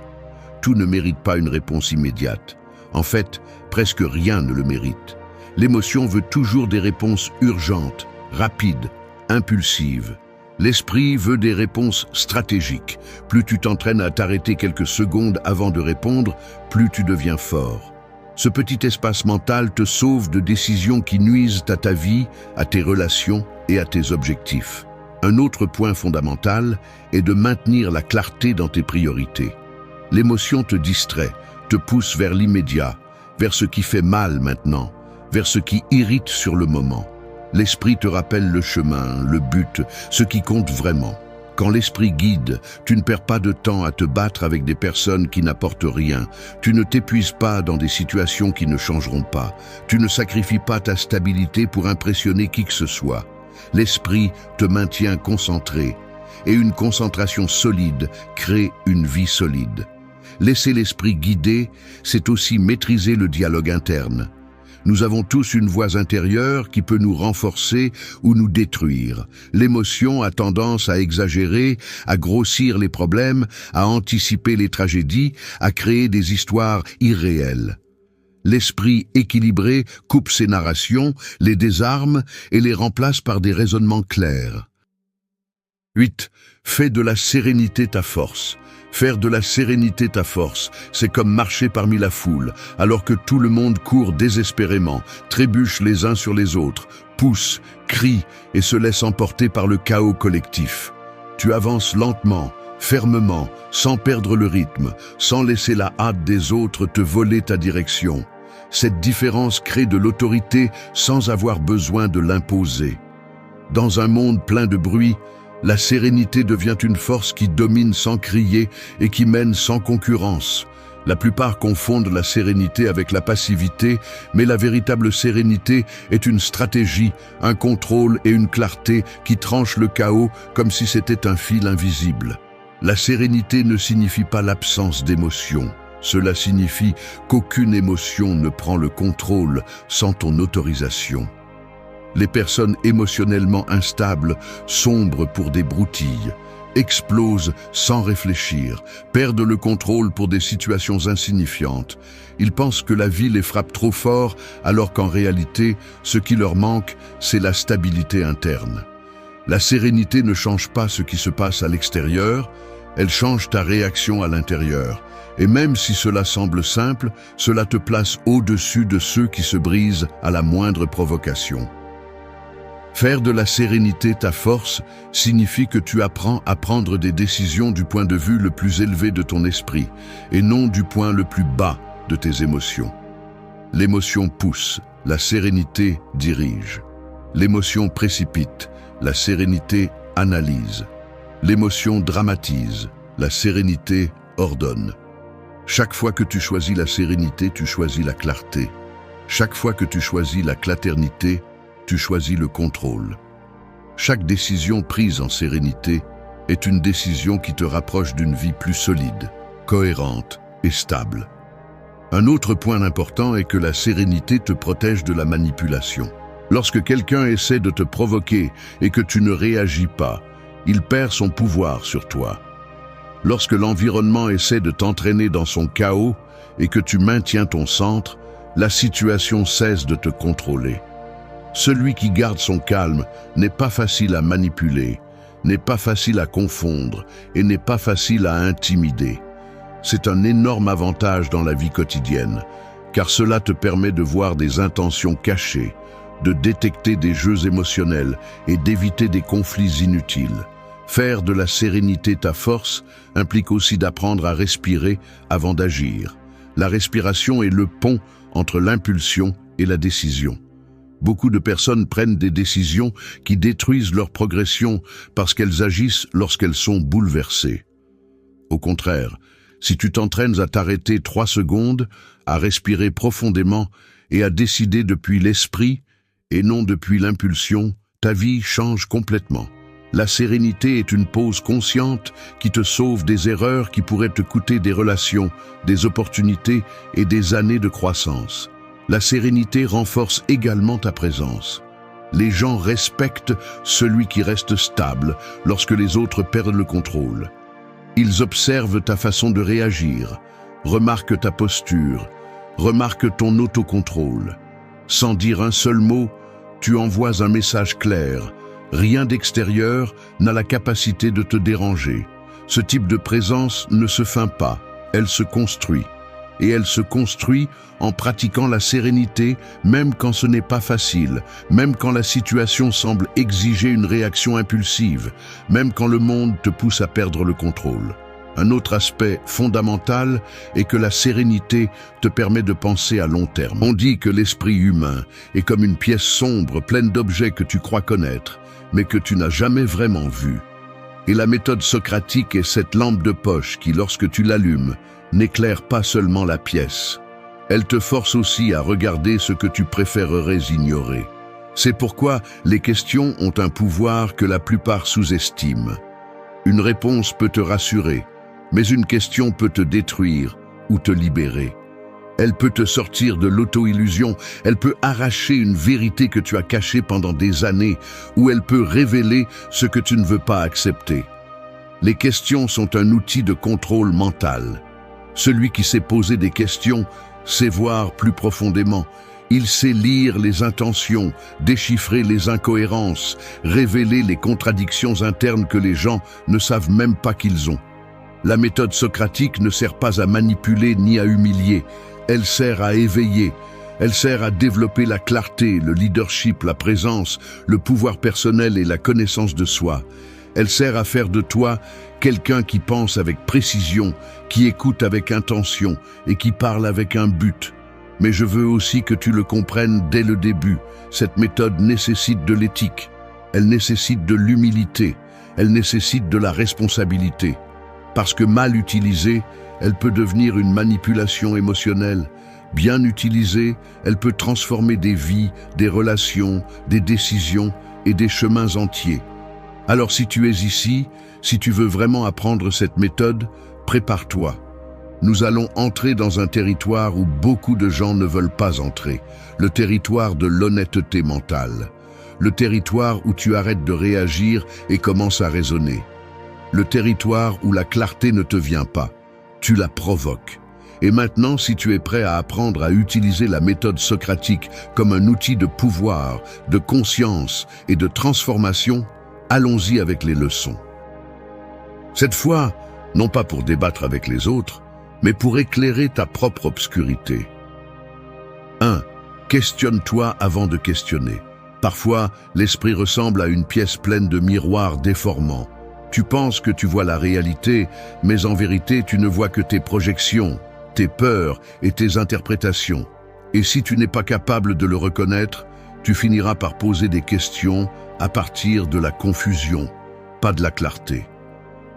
Tout ne mérite pas une réponse immédiate. En fait, presque rien ne le mérite. L'émotion veut toujours des réponses urgentes, rapides, impulsives. L'esprit veut des réponses stratégiques. Plus tu t'entraînes à t'arrêter quelques secondes avant de répondre, plus tu deviens fort. Ce petit espace mental te sauve de décisions qui nuisent à ta vie, à tes relations et à tes objectifs. Un autre point fondamental est de maintenir la clarté dans tes priorités. L'émotion te distrait, te pousse vers l'immédiat, vers ce qui fait mal maintenant, vers ce qui irrite sur le moment. L'esprit te rappelle le chemin, le but, ce qui compte vraiment. Quand l'esprit guide, tu ne perds pas de temps à te battre avec des personnes qui n'apportent rien. Tu ne t'épuises pas dans des situations qui ne changeront pas. Tu ne sacrifies pas ta stabilité pour impressionner qui que ce soit. L'esprit te maintient concentré, et une concentration solide crée une vie solide. Laisser l'esprit guider, c'est aussi maîtriser le dialogue interne. Nous avons tous une voix intérieure qui peut nous renforcer ou nous détruire. L'émotion a tendance à exagérer, à grossir les problèmes, à anticiper les tragédies, à créer des histoires irréelles. L'esprit équilibré coupe ces narrations, les désarme et les remplace par des raisonnements clairs. 8. Fais de la sérénité ta force. Faire de la sérénité ta force, c'est comme marcher parmi la foule, alors que tout le monde court désespérément, trébuche les uns sur les autres, pousse, crie et se laisse emporter par le chaos collectif. Tu avances lentement, fermement, sans perdre le rythme, sans laisser la hâte des autres te voler ta direction. Cette différence crée de l'autorité sans avoir besoin de l'imposer. Dans un monde plein de bruit, la sérénité devient une force qui domine sans crier et qui mène sans concurrence. La plupart confondent la sérénité avec la passivité, mais la véritable sérénité est une stratégie, un contrôle et une clarté qui tranchent le chaos comme si c'était un fil invisible. La sérénité ne signifie pas l'absence d'émotion. Cela signifie qu'aucune émotion ne prend le contrôle sans ton autorisation. Les personnes émotionnellement instables sombrent pour des broutilles, explosent sans réfléchir, perdent le contrôle pour des situations insignifiantes. Ils pensent que la vie les frappe trop fort, alors qu'en réalité, ce qui leur manque, c'est la stabilité interne. La sérénité ne change pas ce qui se passe à l'extérieur, elle change ta réaction à l'intérieur. Et même si cela semble simple, cela te place au-dessus de ceux qui se brisent à la moindre provocation. Faire de la sérénité ta force signifie que tu apprends à prendre des décisions du point de vue le plus élevé de ton esprit et non du point le plus bas de tes émotions. L'émotion pousse, la sérénité dirige. L'émotion précipite, la sérénité analyse. L'émotion dramatise, la sérénité ordonne. Chaque fois que tu choisis la sérénité, tu choisis la clarté. Chaque fois que tu choisis la clarté, tu choisis le contrôle. Chaque décision prise en sérénité est une décision qui te rapproche d'une vie plus solide, cohérente et stable. Un autre point important est que la sérénité te protège de la manipulation. Lorsque quelqu'un essaie de te provoquer et que tu ne réagis pas, il perd son pouvoir sur toi. Lorsque l'environnement essaie de t'entraîner dans son chaos et que tu maintiens ton centre, la situation cesse de te contrôler. Celui qui garde son calme n'est pas facile à manipuler, n'est pas facile à confondre et n'est pas facile à intimider. C'est un énorme avantage dans la vie quotidienne, car cela te permet de voir des intentions cachées, de détecter des jeux émotionnels et d'éviter des conflits inutiles. Faire de la sérénité ta force implique aussi d'apprendre à respirer avant d'agir. La respiration est le pont entre l'impulsion et la décision. Beaucoup de personnes prennent des décisions qui détruisent leur progression parce qu'elles agissent lorsqu'elles sont bouleversées. Au contraire, si tu t'entraînes à t'arrêter 3 secondes, à respirer profondément et à décider depuis l'esprit et non depuis l'impulsion, ta vie change complètement. La sérénité est une pause consciente qui te sauve des erreurs qui pourraient te coûter des relations, des opportunités et des années de croissance. La sérénité renforce également ta présence. Les gens respectent celui qui reste stable lorsque les autres perdent le contrôle. Ils observent ta façon de réagir, remarquent ta posture, remarquent ton autocontrôle. Sans dire un seul mot, tu envoies un message clair. Rien d'extérieur n'a la capacité de te déranger. Ce type de présence ne se feint pas, elle se construit. Et elle se construit en pratiquant la sérénité, même quand ce n'est pas facile, même quand la situation semble exiger une réaction impulsive, même quand le monde te pousse à perdre le contrôle. Un autre aspect fondamental est que la sérénité te permet de penser à long terme. On dit que l'esprit humain est comme une pièce sombre pleine d'objets que tu crois connaître, mais que tu n'as jamais vraiment vus. Et la méthode socratique est cette lampe de poche qui, lorsque tu l'allumes, n'éclaire pas seulement la pièce. Elle te force aussi à regarder ce que tu préférerais ignorer. C'est pourquoi les questions ont un pouvoir que la plupart sous-estiment. Une réponse peut te rassurer, mais une question peut te détruire ou te libérer. Elle peut te sortir de l'auto-illusion, elle peut arracher une vérité que tu as cachée pendant des années, ou elle peut révéler ce que tu ne veux pas accepter. Les questions sont un outil de contrôle mental. Celui qui sait poser des questions sait voir plus profondément, Il sait lire les intentions, déchiffrer les incohérences, révéler les contradictions internes que les gens ne savent même pas qu'ils ont. La méthode socratique ne sert pas à manipuler ni à humilier, elle sert à éveiller, elle sert à développer la clarté, le leadership, la présence, le pouvoir personnel et la connaissance de soi. Elle sert à faire de toi quelqu'un qui pense avec précision, qui écoute avec intention et qui parle avec un but. Mais je veux aussi que tu le comprennes dès le début. Cette méthode nécessite de l'éthique, elle nécessite de l'humilité, elle nécessite de la responsabilité. Parce que mal utilisée, elle peut devenir une manipulation émotionnelle. Bien utilisée, elle peut transformer des vies, des relations, des décisions et des chemins entiers. Alors si tu es ici, si tu veux vraiment apprendre cette méthode, prépare-toi. Nous allons entrer dans un territoire où beaucoup de gens ne veulent pas entrer, le territoire de l'honnêteté mentale, le territoire où tu arrêtes de réagir et commences à raisonner, le territoire où la clarté ne te vient pas, tu la provoques. Et maintenant, si tu es prêt à apprendre à utiliser la méthode socratique comme un outil de pouvoir, de conscience et de transformation, allons-y avec les leçons. Cette fois, non pas pour débattre avec les autres, mais pour éclairer ta propre obscurité. 1. Questionne-toi avant de questionner. Parfois, l'esprit ressemble à une pièce pleine de miroirs déformants. Tu penses que tu vois la réalité, mais en vérité, tu ne vois que tes projections, tes peurs et tes interprétations. Et si tu n'es pas capable de le reconnaître, tu finiras par poser des questions à partir de la confusion, pas de la clarté.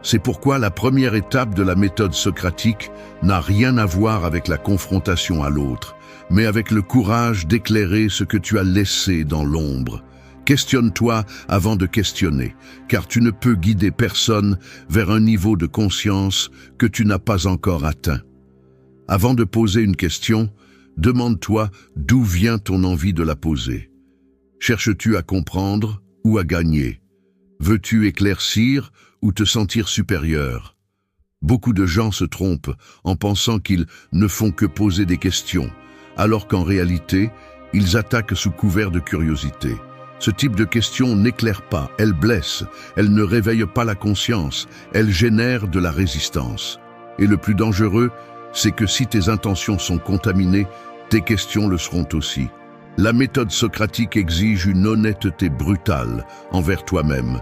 C'est pourquoi la première étape de la méthode socratique n'a rien à voir avec la confrontation à l'autre, mais avec le courage d'éclairer ce que tu as laissé dans l'ombre. Questionne-toi avant de questionner, car tu ne peux guider personne vers un niveau de conscience que tu n'as pas encore atteint. Avant de poser une question, demande-toi d'où vient ton envie de la poser. Cherches-tu à comprendre ou à gagner? Veux-tu éclaircir ou te sentir supérieur? Beaucoup de gens se trompent en pensant qu'ils ne font que poser des questions, alors qu'en réalité, ils attaquent sous couvert de curiosité. Ce type de question n'éclaire pas, elle blesse, elle ne réveille pas la conscience, elle génère de la résistance. Et le plus dangereux, c'est que si tes intentions sont contaminées, tes questions le seront aussi. La méthode socratique exige une honnêteté brutale envers toi-même,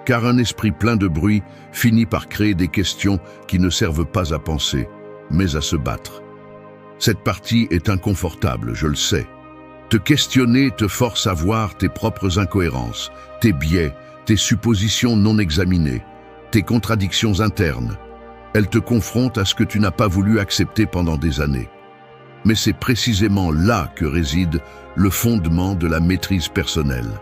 car un esprit plein de bruit finit par créer des questions qui ne servent pas à penser, mais à se battre. Cette partie est inconfortable, je le sais. Te questionner te force à voir tes propres incohérences, tes biais, tes suppositions non examinées, tes contradictions internes. Elle te confronte à ce que tu n'as pas voulu accepter pendant des années. Mais c'est précisément là que réside le fondement de la maîtrise personnelle.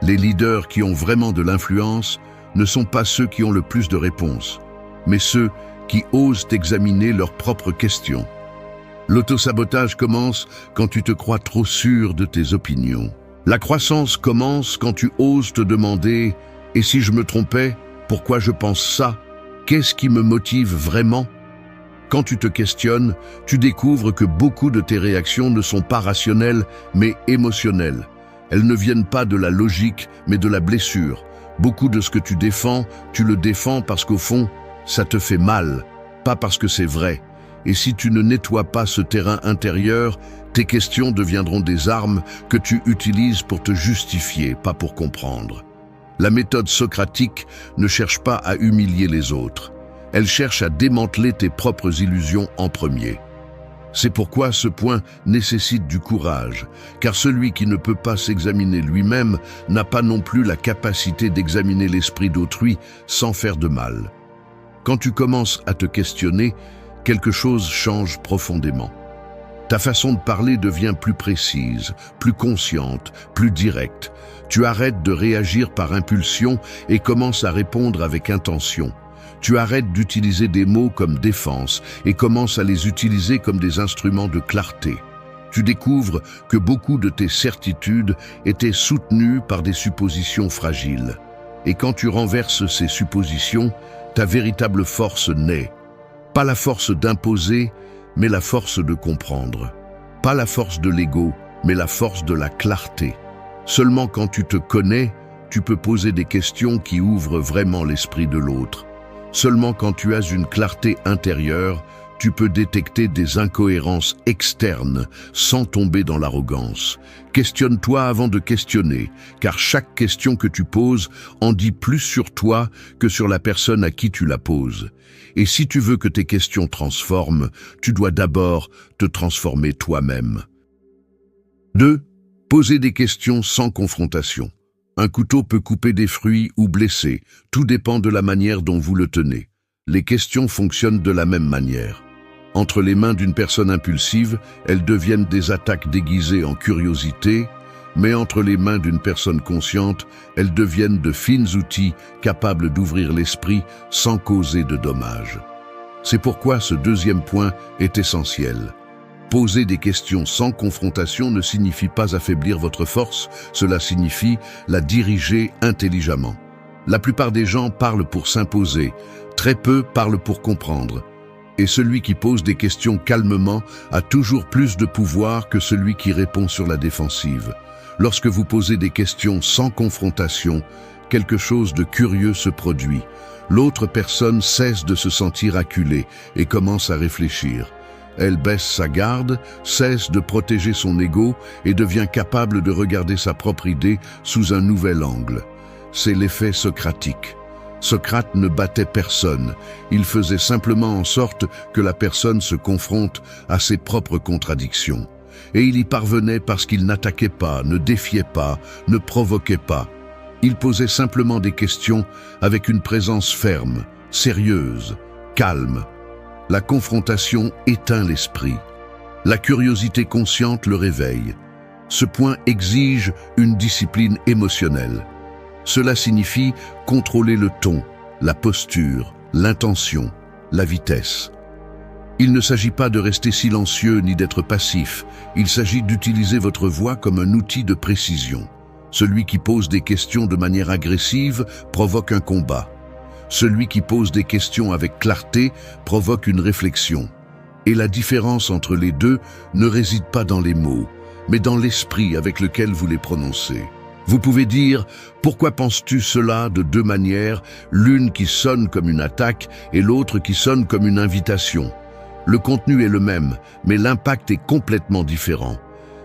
Les leaders qui ont vraiment de l'influence ne sont pas ceux qui ont le plus de réponses, mais ceux qui osent examiner leurs propres questions. L'autosabotage commence quand tu te crois trop sûr de tes opinions. La croissance commence quand tu oses te demander « Et si je me trompais, pourquoi je pense ça? Qu'est-ce qui me motive vraiment ?» Quand tu te questionnes, tu découvres que beaucoup de tes réactions ne sont pas rationnelles, mais émotionnelles. Elles ne viennent pas de la logique, mais de la blessure. Beaucoup de ce que tu le défends parce qu'au fond, ça te fait mal, pas parce que c'est vrai. Et si tu ne nettoies pas ce terrain intérieur, tes questions deviendront des armes que tu utilises pour te justifier, pas pour comprendre. La méthode socratique ne cherche pas à humilier les autres. Elle cherche à démanteler tes propres illusions en premier. C'est pourquoi ce point nécessite du courage, car celui qui ne peut pas s'examiner lui-même n'a pas non plus la capacité d'examiner l'esprit d'autrui sans faire de mal. Quand tu commences à te questionner, quelque chose change profondément. Ta façon de parler devient plus précise, plus consciente, plus directe. Tu arrêtes de réagir par impulsion et commences à répondre avec intention. Tu arrêtes d'utiliser des mots comme défense et commences à les utiliser comme des instruments de clarté. Tu découvres que beaucoup de tes certitudes étaient soutenues par des suppositions fragiles. Et quand tu renverses ces suppositions, ta véritable force naît. Pas la force d'imposer, mais la force de comprendre. Pas la force de l'ego, mais la force de la clarté. Seulement quand tu te connais, tu peux poser des questions qui ouvrent vraiment l'esprit de l'autre. Seulement quand tu as une clarté intérieure, tu peux détecter des incohérences externes sans tomber dans l'arrogance. Questionne-toi avant de questionner, car chaque question que tu poses en dit plus sur toi que sur la personne à qui tu la poses. Et si tu veux que tes questions transforment, tu dois d'abord te transformer toi-même. 2. Poser des questions sans confrontation. Un couteau peut couper des fruits ou blesser, tout dépend de la manière dont vous le tenez. Les questions fonctionnent de la même manière. Entre les mains d'une personne impulsive, elles deviennent des attaques déguisées en curiosité, mais entre les mains d'une personne consciente, elles deviennent de fines outils capables d'ouvrir l'esprit sans causer de dommages. C'est pourquoi ce deuxième point est essentiel. Poser des questions sans confrontation ne signifie pas affaiblir votre force, cela signifie la diriger intelligemment. La plupart des gens parlent pour s'imposer, très peu parlent pour comprendre. Et celui qui pose des questions calmement a toujours plus de pouvoir que celui qui répond sur la défensive. Lorsque vous posez des questions sans confrontation, quelque chose de curieux se produit. L'autre personne cesse de se sentir acculée et commence à réfléchir. Elle baisse sa garde, cesse de protéger son ego et devient capable de regarder sa propre idée sous un nouvel angle. C'est l'effet socratique. Socrate ne battait personne, il faisait simplement en sorte que la personne se confronte à ses propres contradictions. Et il y parvenait parce qu'il n'attaquait pas, ne défiait pas, ne provoquait pas. Il posait simplement des questions avec une présence ferme, sérieuse, calme. La confrontation éteint l'esprit. La curiosité consciente le réveille. Ce point exige une discipline émotionnelle. Cela signifie contrôler le ton, la posture, l'intention, la vitesse. Il ne s'agit pas de rester silencieux ni d'être passif, il s'agit d'utiliser votre voix comme un outil de précision. Celui qui pose des questions de manière agressive provoque un combat. Celui qui pose des questions avec clarté provoque une réflexion. Et la différence entre les deux ne réside pas dans les mots, mais dans l'esprit avec lequel vous les prononcez. Vous pouvez dire « Pourquoi penses-tu cela » de deux manières, l'une qui sonne comme une attaque et l'autre qui sonne comme une invitation. Le contenu est le même, mais l'impact est complètement différent.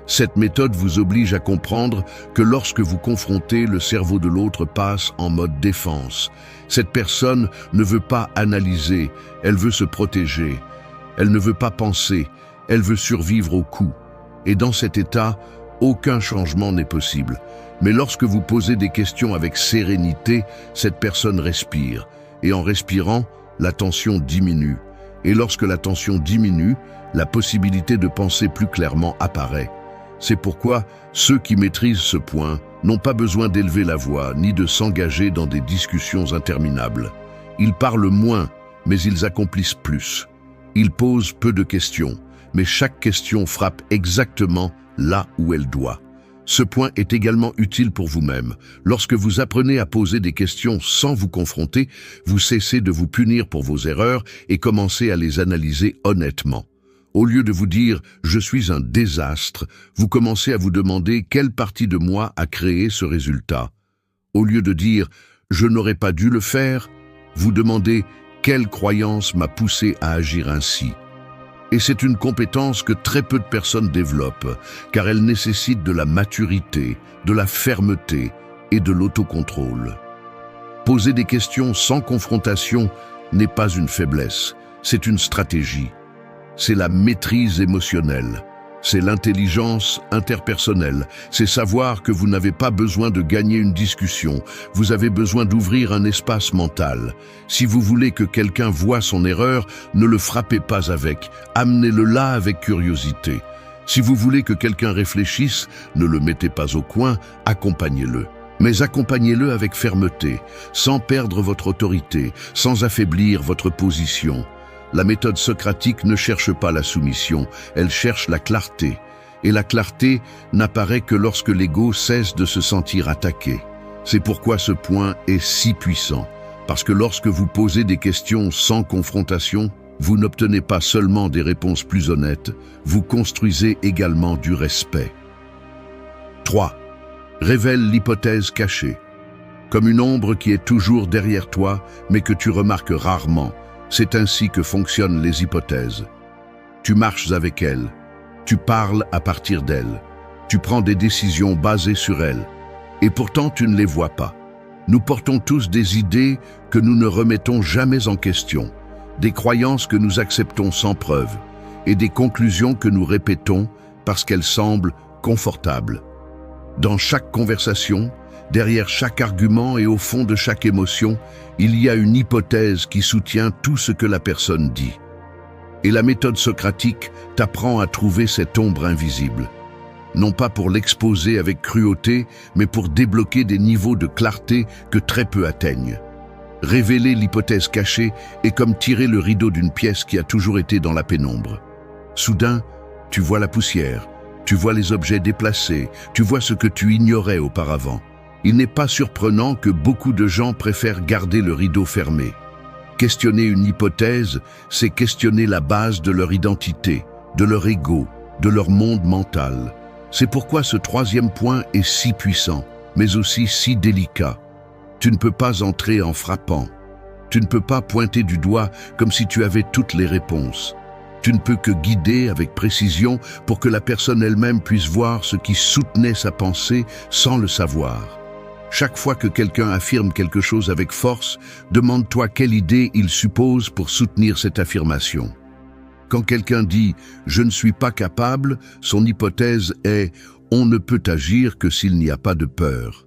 Cette méthode vous oblige à comprendre que lorsque vous confrontez, le cerveau de l'autre passe en mode défense. Cette personne ne veut pas analyser, elle veut se protéger. Elle ne veut pas penser, elle veut survivre au coup. Et dans cet état, aucun changement n'est possible. Mais lorsque vous posez des questions avec sérénité, cette personne respire. Et en respirant, la tension diminue. Et lorsque la tension diminue, la possibilité de penser plus clairement apparaît. C'est pourquoi ceux qui maîtrisent ce point n'ont pas besoin d'élever la voix ni de s'engager dans des discussions interminables. Ils parlent moins, mais ils accomplissent plus. Ils posent peu de questions, mais chaque question frappe exactement là où elle doit. Ce point est également utile pour vous-même. Lorsque vous apprenez à poser des questions sans vous confronter, vous cessez de vous punir pour vos erreurs et commencez à les analyser honnêtement. Au lieu de vous dire « je suis un désastre », vous commencez à vous demander quelle partie de moi a créé ce résultat. Au lieu de dire « je n'aurais pas dû le faire », vous demandez « quelle croyance m'a poussé à agir ainsi ». Et c'est une compétence que très peu de personnes développent, car elle nécessite de la maturité, de la fermeté et de l'autocontrôle. Poser des questions sans confrontation n'est pas une faiblesse, c'est une stratégie. C'est la maîtrise émotionnelle, c'est l'intelligence interpersonnelle, c'est savoir que vous n'avez pas besoin de gagner une discussion, vous avez besoin d'ouvrir un espace mental. Si vous voulez que quelqu'un voie son erreur, ne le frappez pas avec, amenez-le là avec curiosité. Si vous voulez que quelqu'un réfléchisse, ne le mettez pas au coin, accompagnez-le. Mais accompagnez-le avec fermeté, sans perdre votre autorité, sans affaiblir votre position. La méthode socratique ne cherche pas la soumission, elle cherche la clarté. Et la clarté n'apparaît que lorsque l'ego cesse de se sentir attaqué. C'est pourquoi ce point est si puissant. Parce que lorsque vous posez des questions sans confrontation, vous n'obtenez pas seulement des réponses plus honnêtes, vous construisez également du respect. 3. Révèle l'hypothèse cachée. Comme une ombre qui est toujours derrière toi, mais que tu remarques rarement. C'est ainsi que fonctionnent les hypothèses. Tu marches avec elles, tu parles à partir d'elles, tu prends des décisions basées sur elles, et pourtant tu ne les vois pas. Nous portons tous des idées que nous ne remettons jamais en question, des croyances que nous acceptons sans preuve, et des conclusions que nous répétons parce qu'elles semblent confortables. Dans chaque conversation, derrière chaque argument et au fond de chaque émotion, il y a une hypothèse qui soutient tout ce que la personne dit. Et la méthode socratique t'apprend à trouver cette ombre invisible. Non pas pour l'exposer avec cruauté, mais pour débloquer des niveaux de clarté que très peu atteignent. Révéler l'hypothèse cachée est comme tirer le rideau d'une pièce qui a toujours été dans la pénombre. Soudain, tu vois la poussière, tu vois les objets déplacés, tu vois ce que tu ignorais auparavant. Il n'est pas surprenant que beaucoup de gens préfèrent garder le rideau fermé. Questionner une hypothèse, c'est questionner la base de leur identité, de leur ego, de leur monde mental. C'est pourquoi ce troisième point est si puissant, mais aussi si délicat. Tu ne peux pas entrer en frappant. Tu ne peux pas pointer du doigt comme si tu avais toutes les réponses. Tu ne peux que guider avec précision pour que la personne elle-même puisse voir ce qui soutenait sa pensée sans le savoir. Chaque fois que quelqu'un affirme quelque chose avec force, demande-toi quelle idée il suppose pour soutenir cette affirmation. Quand quelqu'un dit « je ne suis pas capable », son hypothèse est « on ne peut agir que s'il n'y a pas de peur ».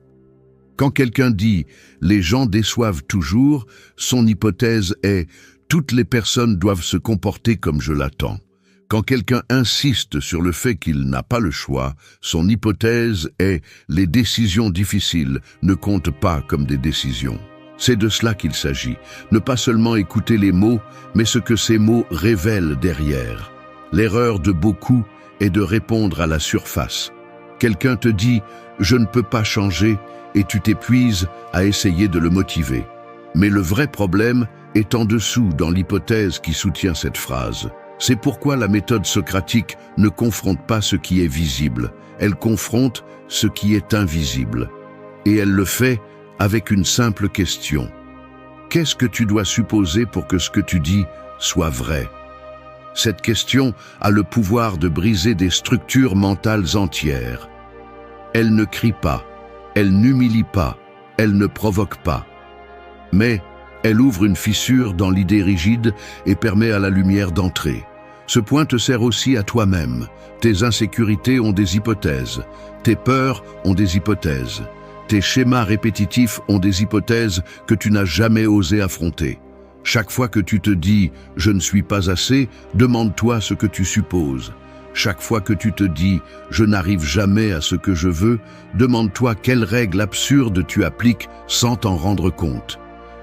Quand quelqu'un dit « les gens déçoivent toujours », son hypothèse est « toutes les personnes doivent se comporter comme je l'attends ». Quand quelqu'un insiste sur le fait qu'il n'a pas le choix, son hypothèse est « les décisions difficiles ne comptent pas comme des décisions ». C'est de cela qu'il s'agit, ne pas seulement écouter les mots, mais ce que ces mots révèlent derrière. L'erreur de beaucoup est de répondre à la surface. Quelqu'un te dit « je ne peux pas changer » et tu t'épuises à essayer de le motiver. Mais le vrai problème est en dessous dans l'hypothèse qui soutient cette phrase. C'est pourquoi la méthode socratique ne confronte pas ce qui est visible, elle confronte ce qui est invisible. Et elle le fait avec une simple question. Qu'est-ce que tu dois supposer pour que ce que tu dis soit vrai? Cette question a le pouvoir de briser des structures mentales entières. Elle ne crie pas, elle n'humilie pas, elle ne provoque pas. Mais elle ouvre une fissure dans l'idée rigide et permet à la lumière d'entrer. Ce point te sert aussi à toi-même. Tes insécurités ont des hypothèses. Tes peurs ont des hypothèses. Tes schémas répétitifs ont des hypothèses que tu n'as jamais osé affronter. Chaque fois que tu te dis « je ne suis pas assez », demande-toi ce que tu supposes. Chaque fois que tu te dis « je n'arrive jamais à ce que je veux », demande-toi quelles règles absurdes tu appliques sans t'en rendre compte.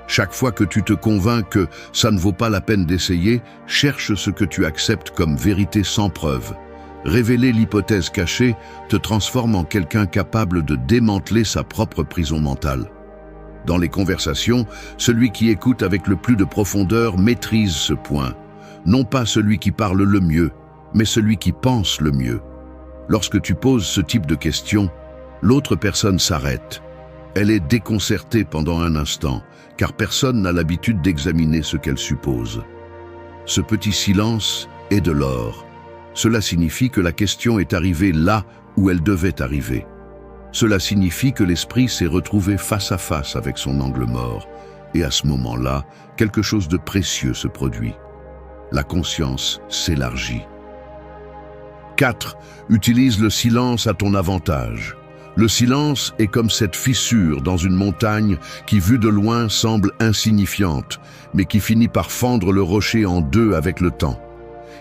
Chaque fois que tu te convaincs que ça ne vaut pas la peine d'essayer, cherche ce que tu acceptes comme vérité sans preuve. Révéler l'hypothèse cachée te transforme en quelqu'un capable de démanteler sa propre prison mentale. Dans les conversations, celui qui écoute avec le plus de profondeur maîtrise ce point. Non pas celui qui parle le mieux, mais celui qui pense le mieux. Lorsque tu poses ce type de questions, l'autre personne s'arrête. Elle est déconcertée pendant un instant, car personne n'a l'habitude d'examiner ce qu'elle suppose. Ce petit silence est de l'or. Cela signifie que la question est arrivée là où elle devait arriver. Cela signifie que l'esprit s'est retrouvé face à face avec son angle mort, et à ce moment-là, quelque chose de précieux se produit. La conscience s'élargit. 4. Utilise le silence à ton avantage. Le silence est comme cette fissure dans une montagne qui, vue de loin, semble insignifiante, mais qui finit par fendre le rocher en deux avec le temps.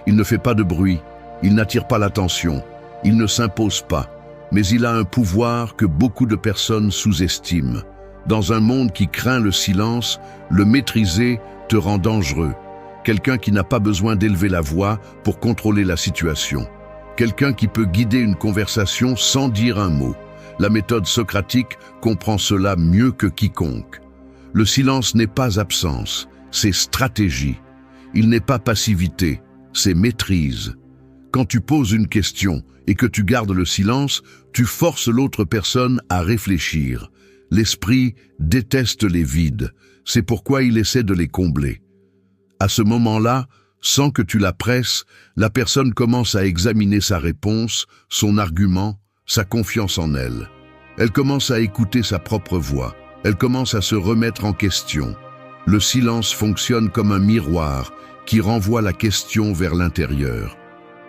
Il ne fait pas de bruit, il n'attire pas l'attention, il ne s'impose pas, mais il a un pouvoir que beaucoup de personnes sous-estiment. Dans un monde qui craint le silence, le maîtriser te rend dangereux. Quelqu'un qui n'a pas besoin d'élever la voix pour contrôler la situation. Quelqu'un qui peut guider une conversation sans dire un mot. La méthode socratique comprend cela mieux que quiconque. Le silence n'est pas absence, c'est stratégie. Il n'est pas passivité, c'est maîtrise. Quand tu poses une question, et que tu gardes le silence, tu forces l'autre personne à réfléchir. L'esprit déteste les vides, c'est pourquoi il essaie de les combler. À ce moment-là, sans que tu la presses, la personne commence à examiner sa réponse, son argument, sa confiance en elle. Elle commence à écouter sa propre voix, elle commence à se remettre en question. Le silence fonctionne comme un miroir qui renvoie la question vers l'intérieur.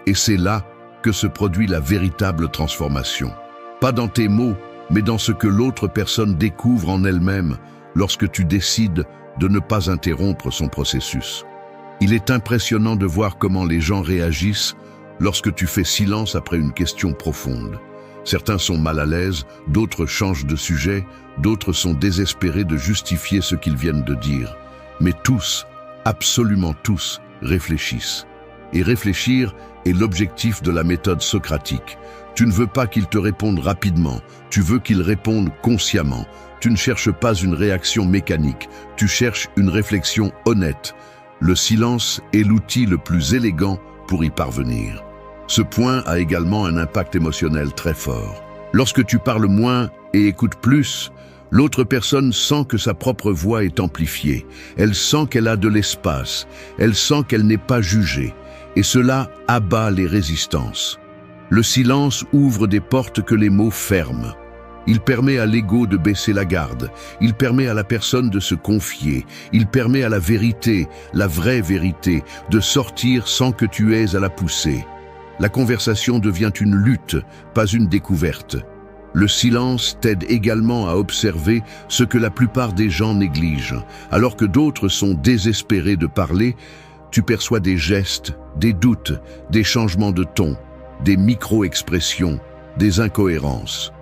Et c'est là que se produit la véritable transformation. Pas dans tes mots, mais dans ce que l'autre personne découvre en elle-même lorsque tu décides de ne pas interrompre son processus. Il est impressionnant de voir comment les gens réagissent lorsque tu fais silence après une question profonde. Certains sont mal à l'aise, d'autres changent de sujet, d'autres sont désespérés de justifier ce qu'ils viennent de dire. Mais tous, absolument tous, réfléchissent. Et réfléchir est l'objectif de la méthode socratique. Tu ne veux pas qu'ils te répondent rapidement, tu veux qu'ils répondent consciemment. Tu ne cherches pas une réaction mécanique, tu cherches une réflexion honnête. Le silence est l'outil le plus élégant pour y parvenir. Ce point a également un impact émotionnel très fort. Lorsque tu parles moins et écoutes plus, l'autre personne sent que sa propre voix est amplifiée. Elle sent qu'elle a de l'espace, elle sent qu'elle n'est pas jugée. Et cela abat les résistances. Le silence ouvre des portes que les mots ferment. Il permet à l'ego de baisser la garde, il permet à la personne de se confier, il permet à la vérité, la vraie vérité, de sortir sans que tu aies à la pousser. La conversation devient une lutte, pas une découverte. Le silence t'aide également à observer ce que la plupart des gens négligent. Alors que d'autres sont désespérés de parler, tu perçois des gestes, des doutes, des changements de ton, des micro-expressions, des incohérences.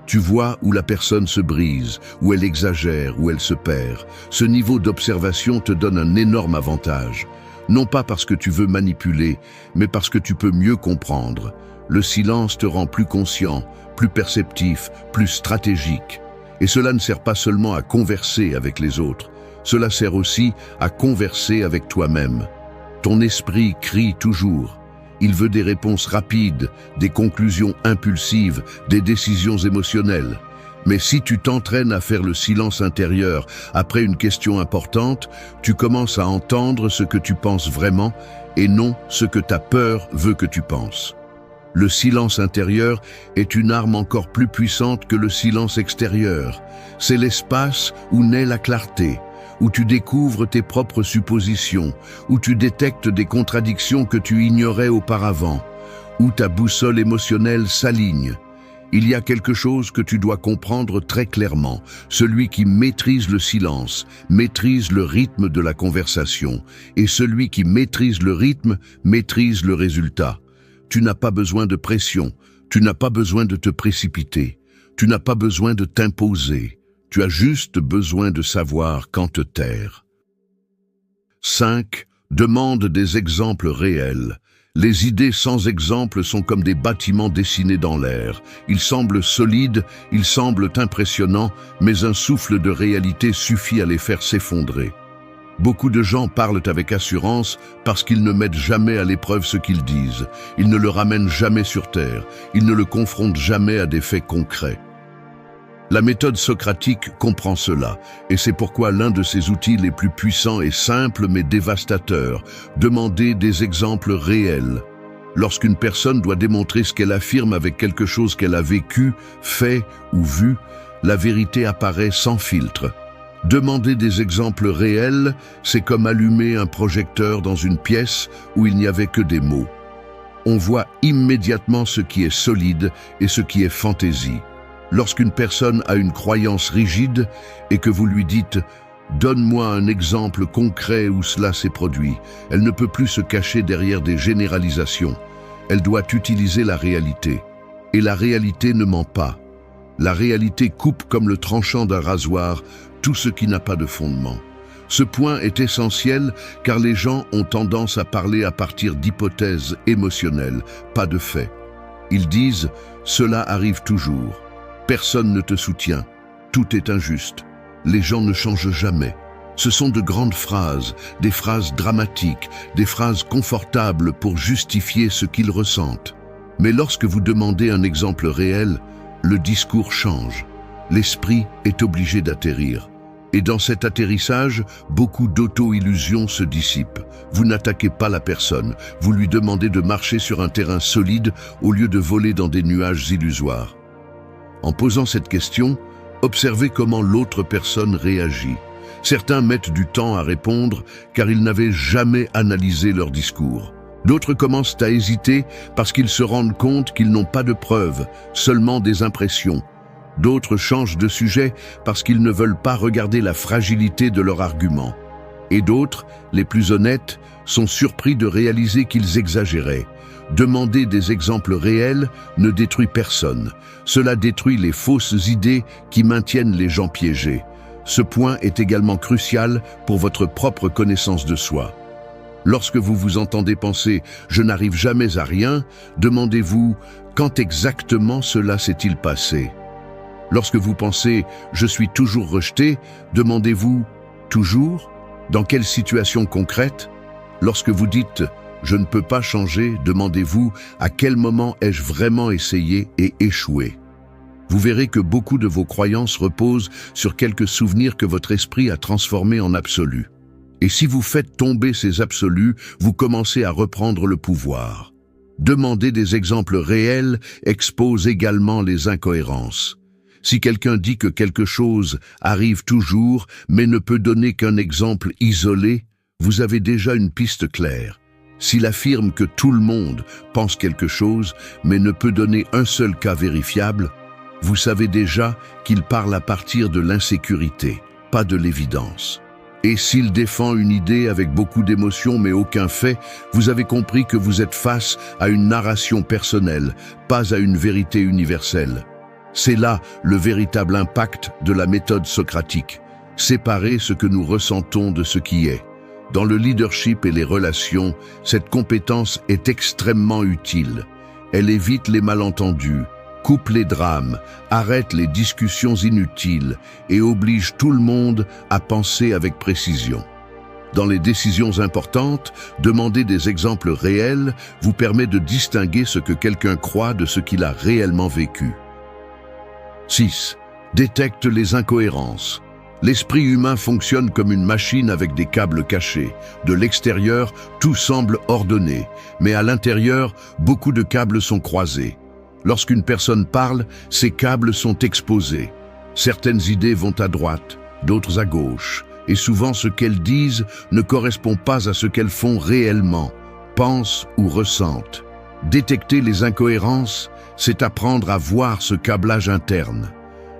Tu vois où la personne se brise, où elle exagère, où elle se perd. Ce niveau d'observation te donne un énorme avantage. Non pas parce que tu veux manipuler, mais parce que tu peux mieux comprendre. Le silence te rend plus conscient, plus perceptif, plus stratégique. Et cela ne sert pas seulement à converser avec les autres, cela sert aussi à converser avec toi-même. Ton esprit crie toujours. Il veut des réponses rapides, des conclusions impulsives, des décisions émotionnelles. Mais si tu t'entraînes à faire le silence intérieur après une question importante, tu commences à entendre ce que tu penses vraiment et non ce que ta peur veut que tu penses. Le silence intérieur est une arme encore plus puissante que le silence extérieur. C'est l'espace où naît la clarté, où tu découvres tes propres suppositions, où tu détectes des contradictions que tu ignorais auparavant, où ta boussole émotionnelle s'aligne. Il y a quelque chose que tu dois comprendre très clairement. Celui qui maîtrise le silence, maîtrise le rythme de la conversation, et celui qui maîtrise le rythme, maîtrise le résultat. Tu n'as pas besoin de pression, tu n'as pas besoin de te précipiter, tu n'as pas besoin de t'imposer. Tu as juste besoin de savoir quand te taire. 5. Demande des exemples réels. Les idées sans exemple sont comme des bâtiments dessinés dans l'air. Ils semblent solides, ils semblent impressionnants, mais un souffle de réalité suffit à les faire s'effondrer. Beaucoup de gens parlent avec assurance parce qu'ils ne mettent jamais à l'épreuve ce qu'ils disent. Ils ne le ramènent jamais sur terre. Ils ne le confrontent jamais à des faits concrets. La méthode socratique comprend cela, et c'est pourquoi l'un de ses outils les plus puissants est simple mais dévastateur, demander des exemples réels. Lorsqu'une personne doit démontrer ce qu'elle affirme avec quelque chose qu'elle a vécu, fait ou vu, la vérité apparaît sans filtre. Demander des exemples réels, c'est comme allumer un projecteur dans une pièce où il n'y avait que des mots. On voit immédiatement ce qui est solide et ce qui est fantaisie. Lorsqu'une personne a une croyance rigide et que vous lui dites « Donne-moi un exemple concret où cela s'est produit », elle ne peut plus se cacher derrière des généralisations. Elle doit utiliser la réalité. Et la réalité ne ment pas. La réalité coupe comme le tranchant d'un rasoir tout ce qui n'a pas de fondement. Ce point est essentiel car les gens ont tendance à parler à partir d'hypothèses émotionnelles, pas de faits. Ils disent « Cela arrive toujours ». Personne ne te soutient, tout est injuste, les gens ne changent jamais. Ce sont de grandes phrases, des phrases dramatiques, des phrases confortables pour justifier ce qu'ils ressentent. Mais lorsque vous demandez un exemple réel, le discours change. L'esprit est obligé d'atterrir. Et dans cet atterrissage, beaucoup d'auto-illusions se dissipent. Vous n'attaquez pas la personne, vous lui demandez de marcher sur un terrain solide au lieu de voler dans des nuages illusoires. En posant cette question, observez comment l'autre personne réagit. Certains mettent du temps à répondre car ils n'avaient jamais analysé leur discours. D'autres commencent à hésiter parce qu'ils se rendent compte qu'ils n'ont pas de preuves, seulement des impressions. D'autres changent de sujet parce qu'ils ne veulent pas regarder la fragilité de leur argument. Et d'autres, les plus honnêtes, sont surpris de réaliser qu'ils exagéraient. Demander des exemples réels ne détruit personne. Cela détruit les fausses idées qui maintiennent les gens piégés. Ce point est également crucial pour votre propre connaissance de soi. Lorsque vous vous entendez penser « je n'arrive jamais à rien », demandez-vous « quand exactement cela s'est-il passé ?» Lorsque vous pensez « je suis toujours rejeté », demandez-vous « toujours » ? Dans quelle situation concrète ? Lorsque vous dites « je ne peux pas changer », demandez-vous « à quel moment ai-je vraiment essayé et échoué ?» Vous verrez que beaucoup de vos croyances reposent sur quelques souvenirs que votre esprit a transformés en absolus. Et si vous faites tomber ces absolus, vous commencez à reprendre le pouvoir. Demander des exemples réels expose également les incohérences. Si quelqu'un dit que quelque chose arrive toujours, mais ne peut donner qu'un exemple isolé, vous avez déjà une piste claire. S'il affirme que tout le monde pense quelque chose, mais ne peut donner un seul cas vérifiable, vous savez déjà qu'il parle à partir de l'insécurité, pas de l'évidence. Et s'il défend une idée avec beaucoup d'émotion mais aucun fait, vous avez compris que vous êtes face à une narration personnelle, pas à une vérité universelle. C'est là le véritable impact de la méthode socratique. Séparer ce que nous ressentons de ce qui est. Dans le leadership et les relations, cette compétence est extrêmement utile. Elle évite les malentendus, coupe les drames, arrête les discussions inutiles et oblige tout le monde à penser avec précision. Dans les décisions importantes, demander des exemples réels vous permet de distinguer ce que quelqu'un croit de ce qu'il a réellement vécu. 6. Détecte les incohérences. L'esprit humain fonctionne comme une machine avec des câbles cachés. De l'extérieur, tout semble ordonné, mais à l'intérieur, beaucoup de câbles sont croisés. Lorsqu'une personne parle, ces câbles sont exposés. Certaines idées vont à droite, d'autres à gauche, et souvent ce qu'elles disent ne correspond pas à ce qu'elles font réellement, pensent ou ressentent. Détecter les incohérences, c'est apprendre à voir ce câblage interne.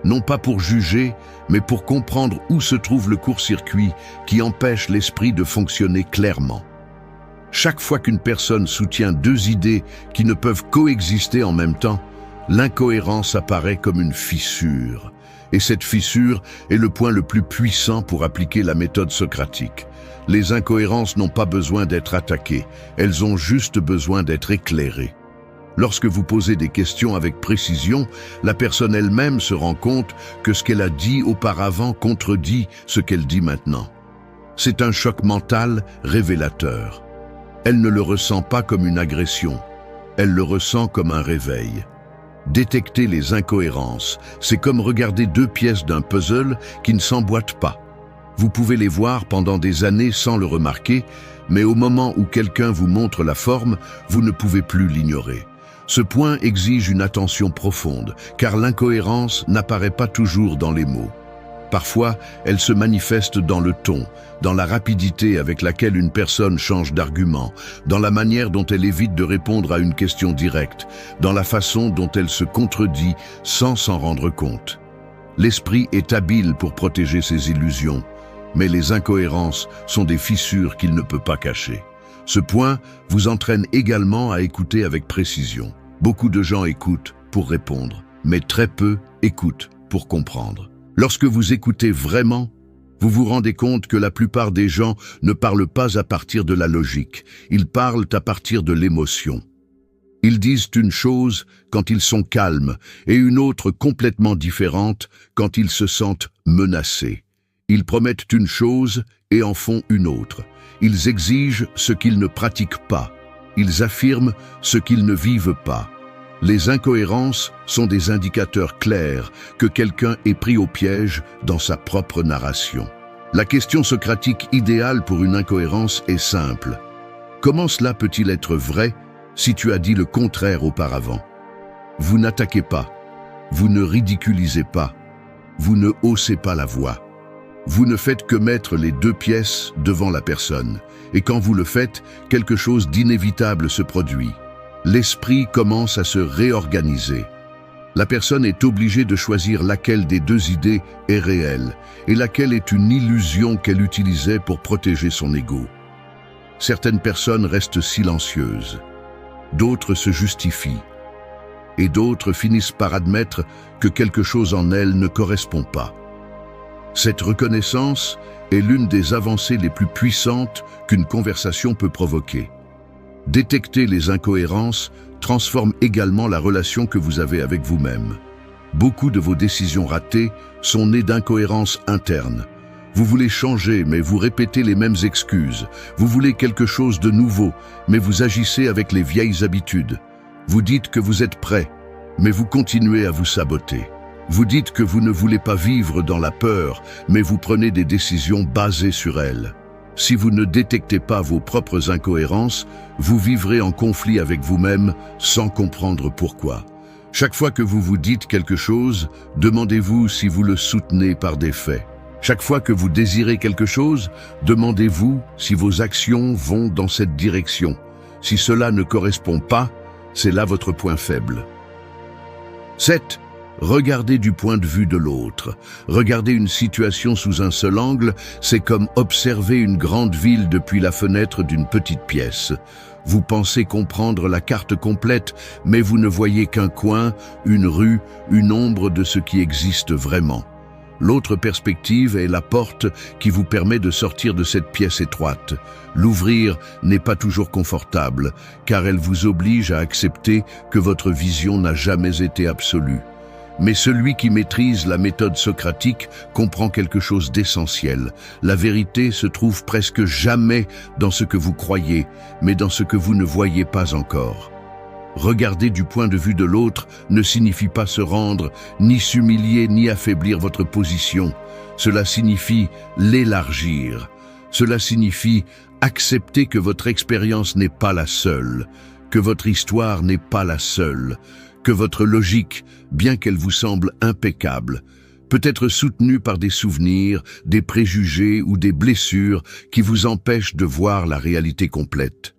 Non pas pour juger, mais pour comprendre où se trouve le court-circuit qui empêche l'esprit de fonctionner clairement. Chaque fois qu'une personne soutient deux idées qui ne peuvent coexister en même temps, l'incohérence apparaît comme une fissure. Et cette fissure est le point le plus puissant pour appliquer la méthode socratique. Les incohérences n'ont pas besoin d'être attaquées, elles ont juste besoin d'être éclairées. Lorsque vous posez des questions avec précision, la personne elle-même se rend compte que ce qu'elle a dit auparavant contredit ce qu'elle dit maintenant. C'est un choc mental révélateur. Elle ne le ressent pas comme une agression, elle le ressent comme un réveil. Détecter les incohérences, c'est comme regarder deux pièces d'un puzzle qui ne s'emboîtent pas. Vous pouvez les voir pendant des années sans le remarquer, mais au moment où quelqu'un vous montre la forme, vous ne pouvez plus l'ignorer. Ce point exige une attention profonde, car l'incohérence n'apparaît pas toujours dans les mots. Parfois, elle se manifeste dans le ton, dans la rapidité avec laquelle une personne change d'argument, dans la manière dont elle évite de répondre à une question directe, dans la façon dont elle se contredit sans s'en rendre compte. L'esprit est habile pour protéger ses illusions, mais les incohérences sont des fissures qu'il ne peut pas cacher. Ce point vous entraîne également à écouter avec précision. Beaucoup de gens écoutent pour répondre, mais très peu écoutent pour comprendre. Lorsque vous écoutez vraiment, vous vous rendez compte que la plupart des gens ne parlent pas à partir de la logique, ils parlent à partir de l'émotion. Ils disent une chose quand ils sont calmes et une autre complètement différente quand ils se sentent menacés. Ils promettent une chose et en font une autre. Ils exigent ce qu'ils ne pratiquent pas. Ils affirment ce qu'ils ne vivent pas. Les incohérences sont des indicateurs clairs que quelqu'un est pris au piège dans sa propre narration. La question socratique idéale pour une incohérence est simple. Comment cela peut-il être vrai si tu as dit le contraire auparavant? Vous n'attaquez pas, vous ne ridiculisez pas, vous ne haussez pas la voix. Vous ne faites que mettre les deux pièces devant la personne. Et quand vous le faites, quelque chose d'inévitable se produit. L'esprit commence à se réorganiser. La personne est obligée de choisir laquelle des deux idées est réelle et laquelle est une illusion qu'elle utilisait pour protéger son ego. Certaines personnes restent silencieuses, d'autres se justifient, et d'autres finissent par admettre que quelque chose en elles ne correspond pas. Cette reconnaissance est l'une des avancées les plus puissantes qu'une conversation peut provoquer. Détecter les incohérences transforme également la relation que vous avez avec vous-même. Beaucoup de vos décisions ratées sont nées d'incohérences internes. Vous voulez changer, mais vous répétez les mêmes excuses. Vous voulez quelque chose de nouveau, mais vous agissez avec les vieilles habitudes. Vous dites que vous êtes prêt, mais vous continuez à vous saboter. Vous dites que vous ne voulez pas vivre dans la peur, mais vous prenez des décisions basées sur elle. Si vous ne détectez pas vos propres incohérences, vous vivrez en conflit avec vous-même sans comprendre pourquoi. Chaque fois que vous vous dites quelque chose, demandez-vous si vous le soutenez par des faits. Chaque fois que vous désirez quelque chose, demandez-vous si vos actions vont dans cette direction. Si cela ne correspond pas, c'est là votre point faible. 7. Regardez du point de vue de l'autre. Regarder une situation sous un seul angle, c'est comme observer une grande ville depuis la fenêtre d'une petite pièce. Vous pensez comprendre la carte complète, mais vous ne voyez qu'un coin, une rue, une ombre de ce qui existe vraiment. L'autre perspective est la porte qui vous permet de sortir de cette pièce étroite. L'ouvrir n'est pas toujours confortable, car elle vous oblige à accepter que votre vision n'a jamais été absolue. Mais celui qui maîtrise la méthode socratique comprend quelque chose d'essentiel. La vérité se trouve presque jamais dans ce que vous croyez, mais dans ce que vous ne voyez pas encore. Regarder du point de vue de l'autre ne signifie pas se rendre, ni s'humilier, ni affaiblir votre position. Cela signifie l'élargir. Cela signifie accepter que votre expérience n'est pas la seule, que votre histoire n'est pas la seule, que votre logique, bien qu'elle vous semble impeccable, peut être soutenue par des souvenirs, des préjugés ou des blessures qui vous empêchent de voir la réalité complète.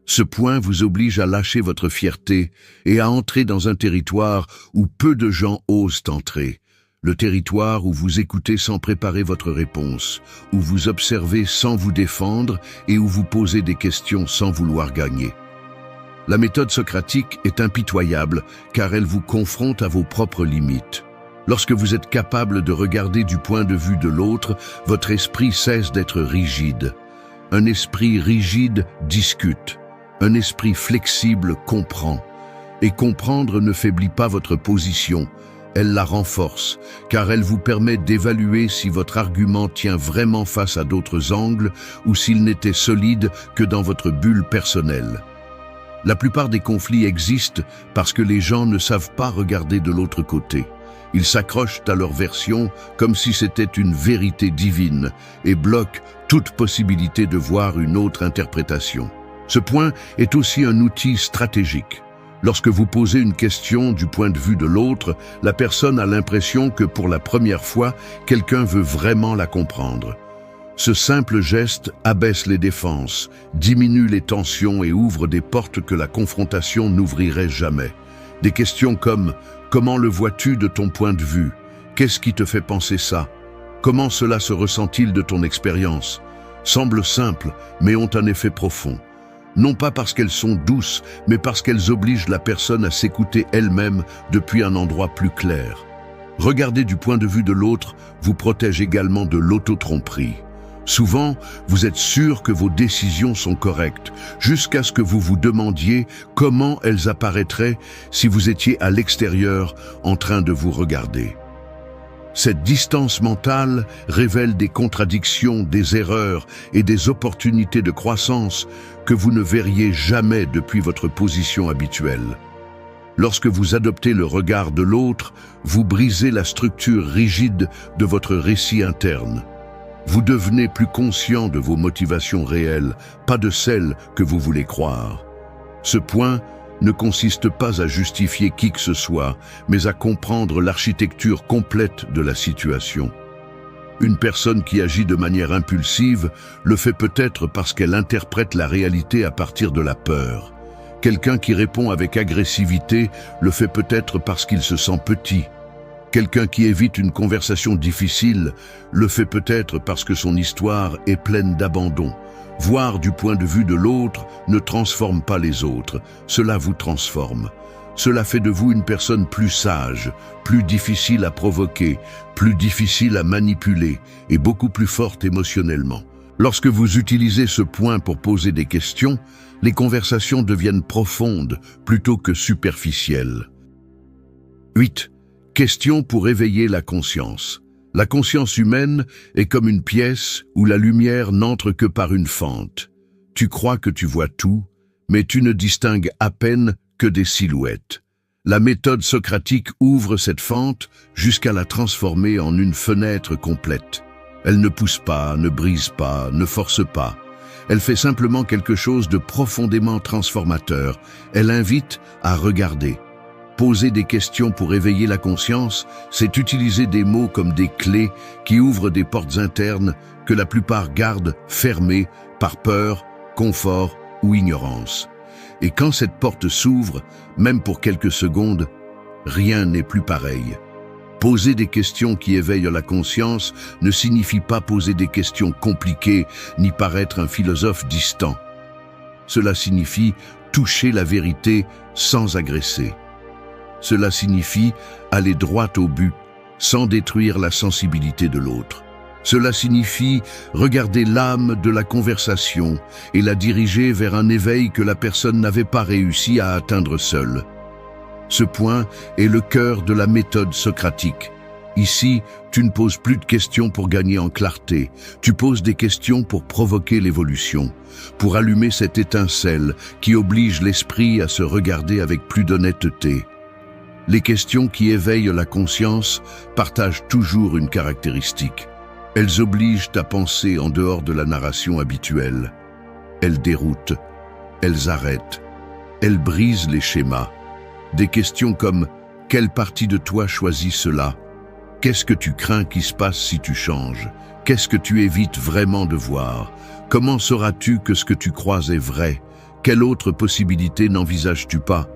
Ce point vous oblige à lâcher votre fierté et à entrer dans un territoire où peu de gens osent entrer. Le territoire où vous écoutez sans préparer votre réponse, où vous observez sans vous défendre et où vous posez des questions sans vouloir gagner. La méthode socratique est impitoyable car elle vous confronte à vos propres limites. Lorsque vous êtes capable de regarder du point de vue de l'autre, votre esprit cesse d'être rigide. Un esprit rigide discute. Un esprit flexible comprend. Et comprendre ne faiblit pas votre position, elle la renforce, car elle vous permet d'évaluer si votre argument tient vraiment face à d'autres angles ou s'il n'était solide que dans votre bulle personnelle. La plupart des conflits existent parce que les gens ne savent pas regarder de l'autre côté. Ils s'accrochent à leur version comme si c'était une vérité divine et bloquent toute possibilité de voir une autre interprétation. Ce point est aussi un outil stratégique. Lorsque vous posez une question du point de vue de l'autre, la personne a l'impression que pour la première fois, quelqu'un veut vraiment la comprendre. Ce simple geste abaisse les défenses, diminue les tensions et ouvre des portes que la confrontation n'ouvrirait jamais. Des questions comme « Comment le vois-tu de ton point de vue ? Qu'est-ce qui te fait penser ça ? Comment cela se ressent-il de ton expérience ?» semblent simples, mais ont un effet profond. Non pas parce qu'elles sont douces, mais parce qu'elles obligent la personne à s'écouter elle-même depuis un endroit plus clair. Regarder du point de vue de l'autre vous protège également de l'auto-tromperie. Souvent, vous êtes sûr que vos décisions sont correctes, jusqu'à ce que vous vous demandiez comment elles apparaîtraient si vous étiez à l'extérieur en train de vous regarder. Cette distance mentale révèle des contradictions, des erreurs et des opportunités de croissance que vous ne verriez jamais depuis votre position habituelle. Lorsque vous adoptez le regard de l'autre, vous brisez la structure rigide de votre récit interne. Vous devenez plus conscient de vos motivations réelles, pas de celles que vous voulez croire. Ce point ne consiste pas à justifier qui que ce soit, mais à comprendre l'architecture complète de la situation. Une personne qui agit de manière impulsive le fait peut-être parce qu'elle interprète la réalité à partir de la peur. Quelqu'un qui répond avec agressivité le fait peut-être parce qu'il se sent petit. Quelqu'un qui évite une conversation difficile le fait peut-être parce que son histoire est pleine d'abandon. Voir du point de vue de l'autre ne transforme pas les autres, cela vous transforme. Cela fait de vous une personne plus sage, plus difficile à provoquer, plus difficile à manipuler et beaucoup plus forte émotionnellement. Lorsque vous utilisez ce point pour poser des questions, les conversations deviennent profondes plutôt que superficielles. 8. Question pour éveiller la conscience. La conscience humaine est comme une pièce où la lumière n'entre que par une fente. Tu crois que tu vois tout, mais tu ne distingues à peine que des silhouettes. La méthode socratique ouvre cette fente jusqu'à la transformer en une fenêtre complète. Elle ne pousse pas, ne brise pas, ne force pas. Elle fait simplement quelque chose de profondément transformateur. Elle invite à regarder. Poser des questions pour éveiller la conscience, c'est utiliser des mots comme des clés qui ouvrent des portes internes que la plupart gardent fermées par peur, confort ou ignorance. Et quand cette porte s'ouvre, même pour quelques secondes, rien n'est plus pareil. Poser des questions qui éveillent la conscience ne signifie pas poser des questions compliquées ni paraître un philosophe distant. Cela signifie toucher la vérité sans agresser. Cela signifie aller droit au but, sans détruire la sensibilité de l'autre. Cela signifie regarder l'âme de la conversation et la diriger vers un éveil que la personne n'avait pas réussi à atteindre seule. Ce point est le cœur de la méthode socratique. Ici, tu ne poses plus de questions pour gagner en clarté, tu poses des questions pour provoquer l'évolution, pour allumer cette étincelle qui oblige l'esprit à se regarder avec plus d'honnêteté. Les questions qui éveillent la conscience partagent toujours une caractéristique. Elles obligent à penser en dehors de la narration habituelle. Elles déroutent, elles arrêtent, elles brisent les schémas. Des questions comme « Quelle partie de toi choisit cela ? Qu'est-ce que tu crains qui se passe si tu changes ? Qu'est-ce que tu évites vraiment de voir ? Comment sauras-tu que ce que tu crois est vrai ? Quelle autre possibilité n'envisages-tu pas ?»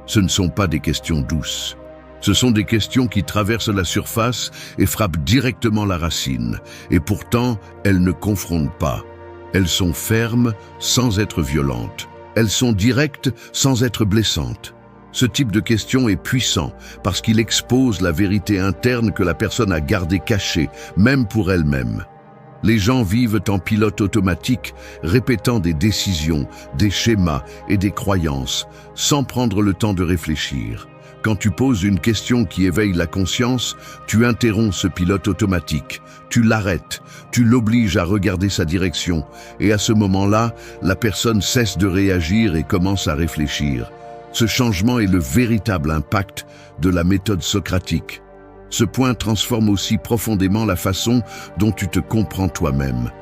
Ce ne sont pas des questions douces. Ce sont des questions qui traversent la surface et frappent directement la racine. Et pourtant, elles ne confrontent pas. Elles sont fermes sans être violentes. Elles sont directes sans être blessantes. Ce type de question est puissant parce qu'il expose la vérité interne que la personne a gardée cachée, même pour elle-même. Les gens vivent en pilote automatique, répétant des décisions, des schémas et des croyances, sans prendre le temps de réfléchir. Quand tu poses une question qui éveille la conscience, tu interromps ce pilote automatique, tu l'arrêtes, tu l'obliges à regarder sa direction, et à ce moment-là, la personne cesse de réagir et commence à réfléchir. Ce changement est le véritable impact de la méthode socratique. Ce point transforme aussi profondément la façon dont tu te comprends toi-même.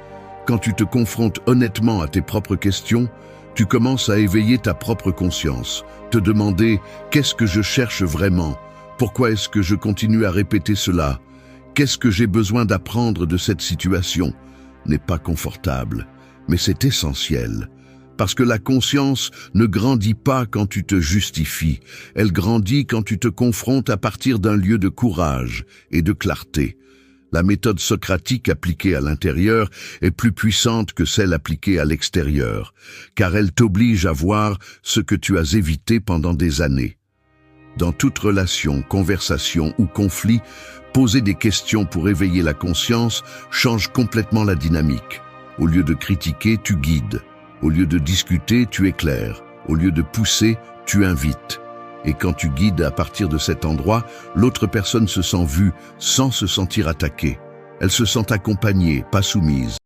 Quand tu te confrontes honnêtement à tes propres questions, tu commences à éveiller ta propre conscience, te demander « Qu'est-ce que je cherche vraiment ? Pourquoi est-ce que je continue à répéter cela ? Qu'est-ce que j'ai besoin d'apprendre de cette situation ?» N'est pas confortable, mais c'est essentiel. Parce que la conscience ne grandit pas quand tu te justifies, elle grandit quand tu te confrontes à partir d'un lieu de courage et de clarté. La méthode socratique appliquée à l'intérieur est plus puissante que celle appliquée à l'extérieur, car elle t'oblige à voir ce que tu as évité pendant des années. Dans toute relation, conversation ou conflit, poser des questions pour éveiller la conscience change complètement la dynamique. Au lieu de critiquer, tu guides. Au lieu de discuter, tu éclaires. Au lieu de pousser, tu invites. Et quand tu guides à partir de cet endroit, l'autre personne se sent vue sans se sentir attaquée. Elle se sent accompagnée, pas soumise.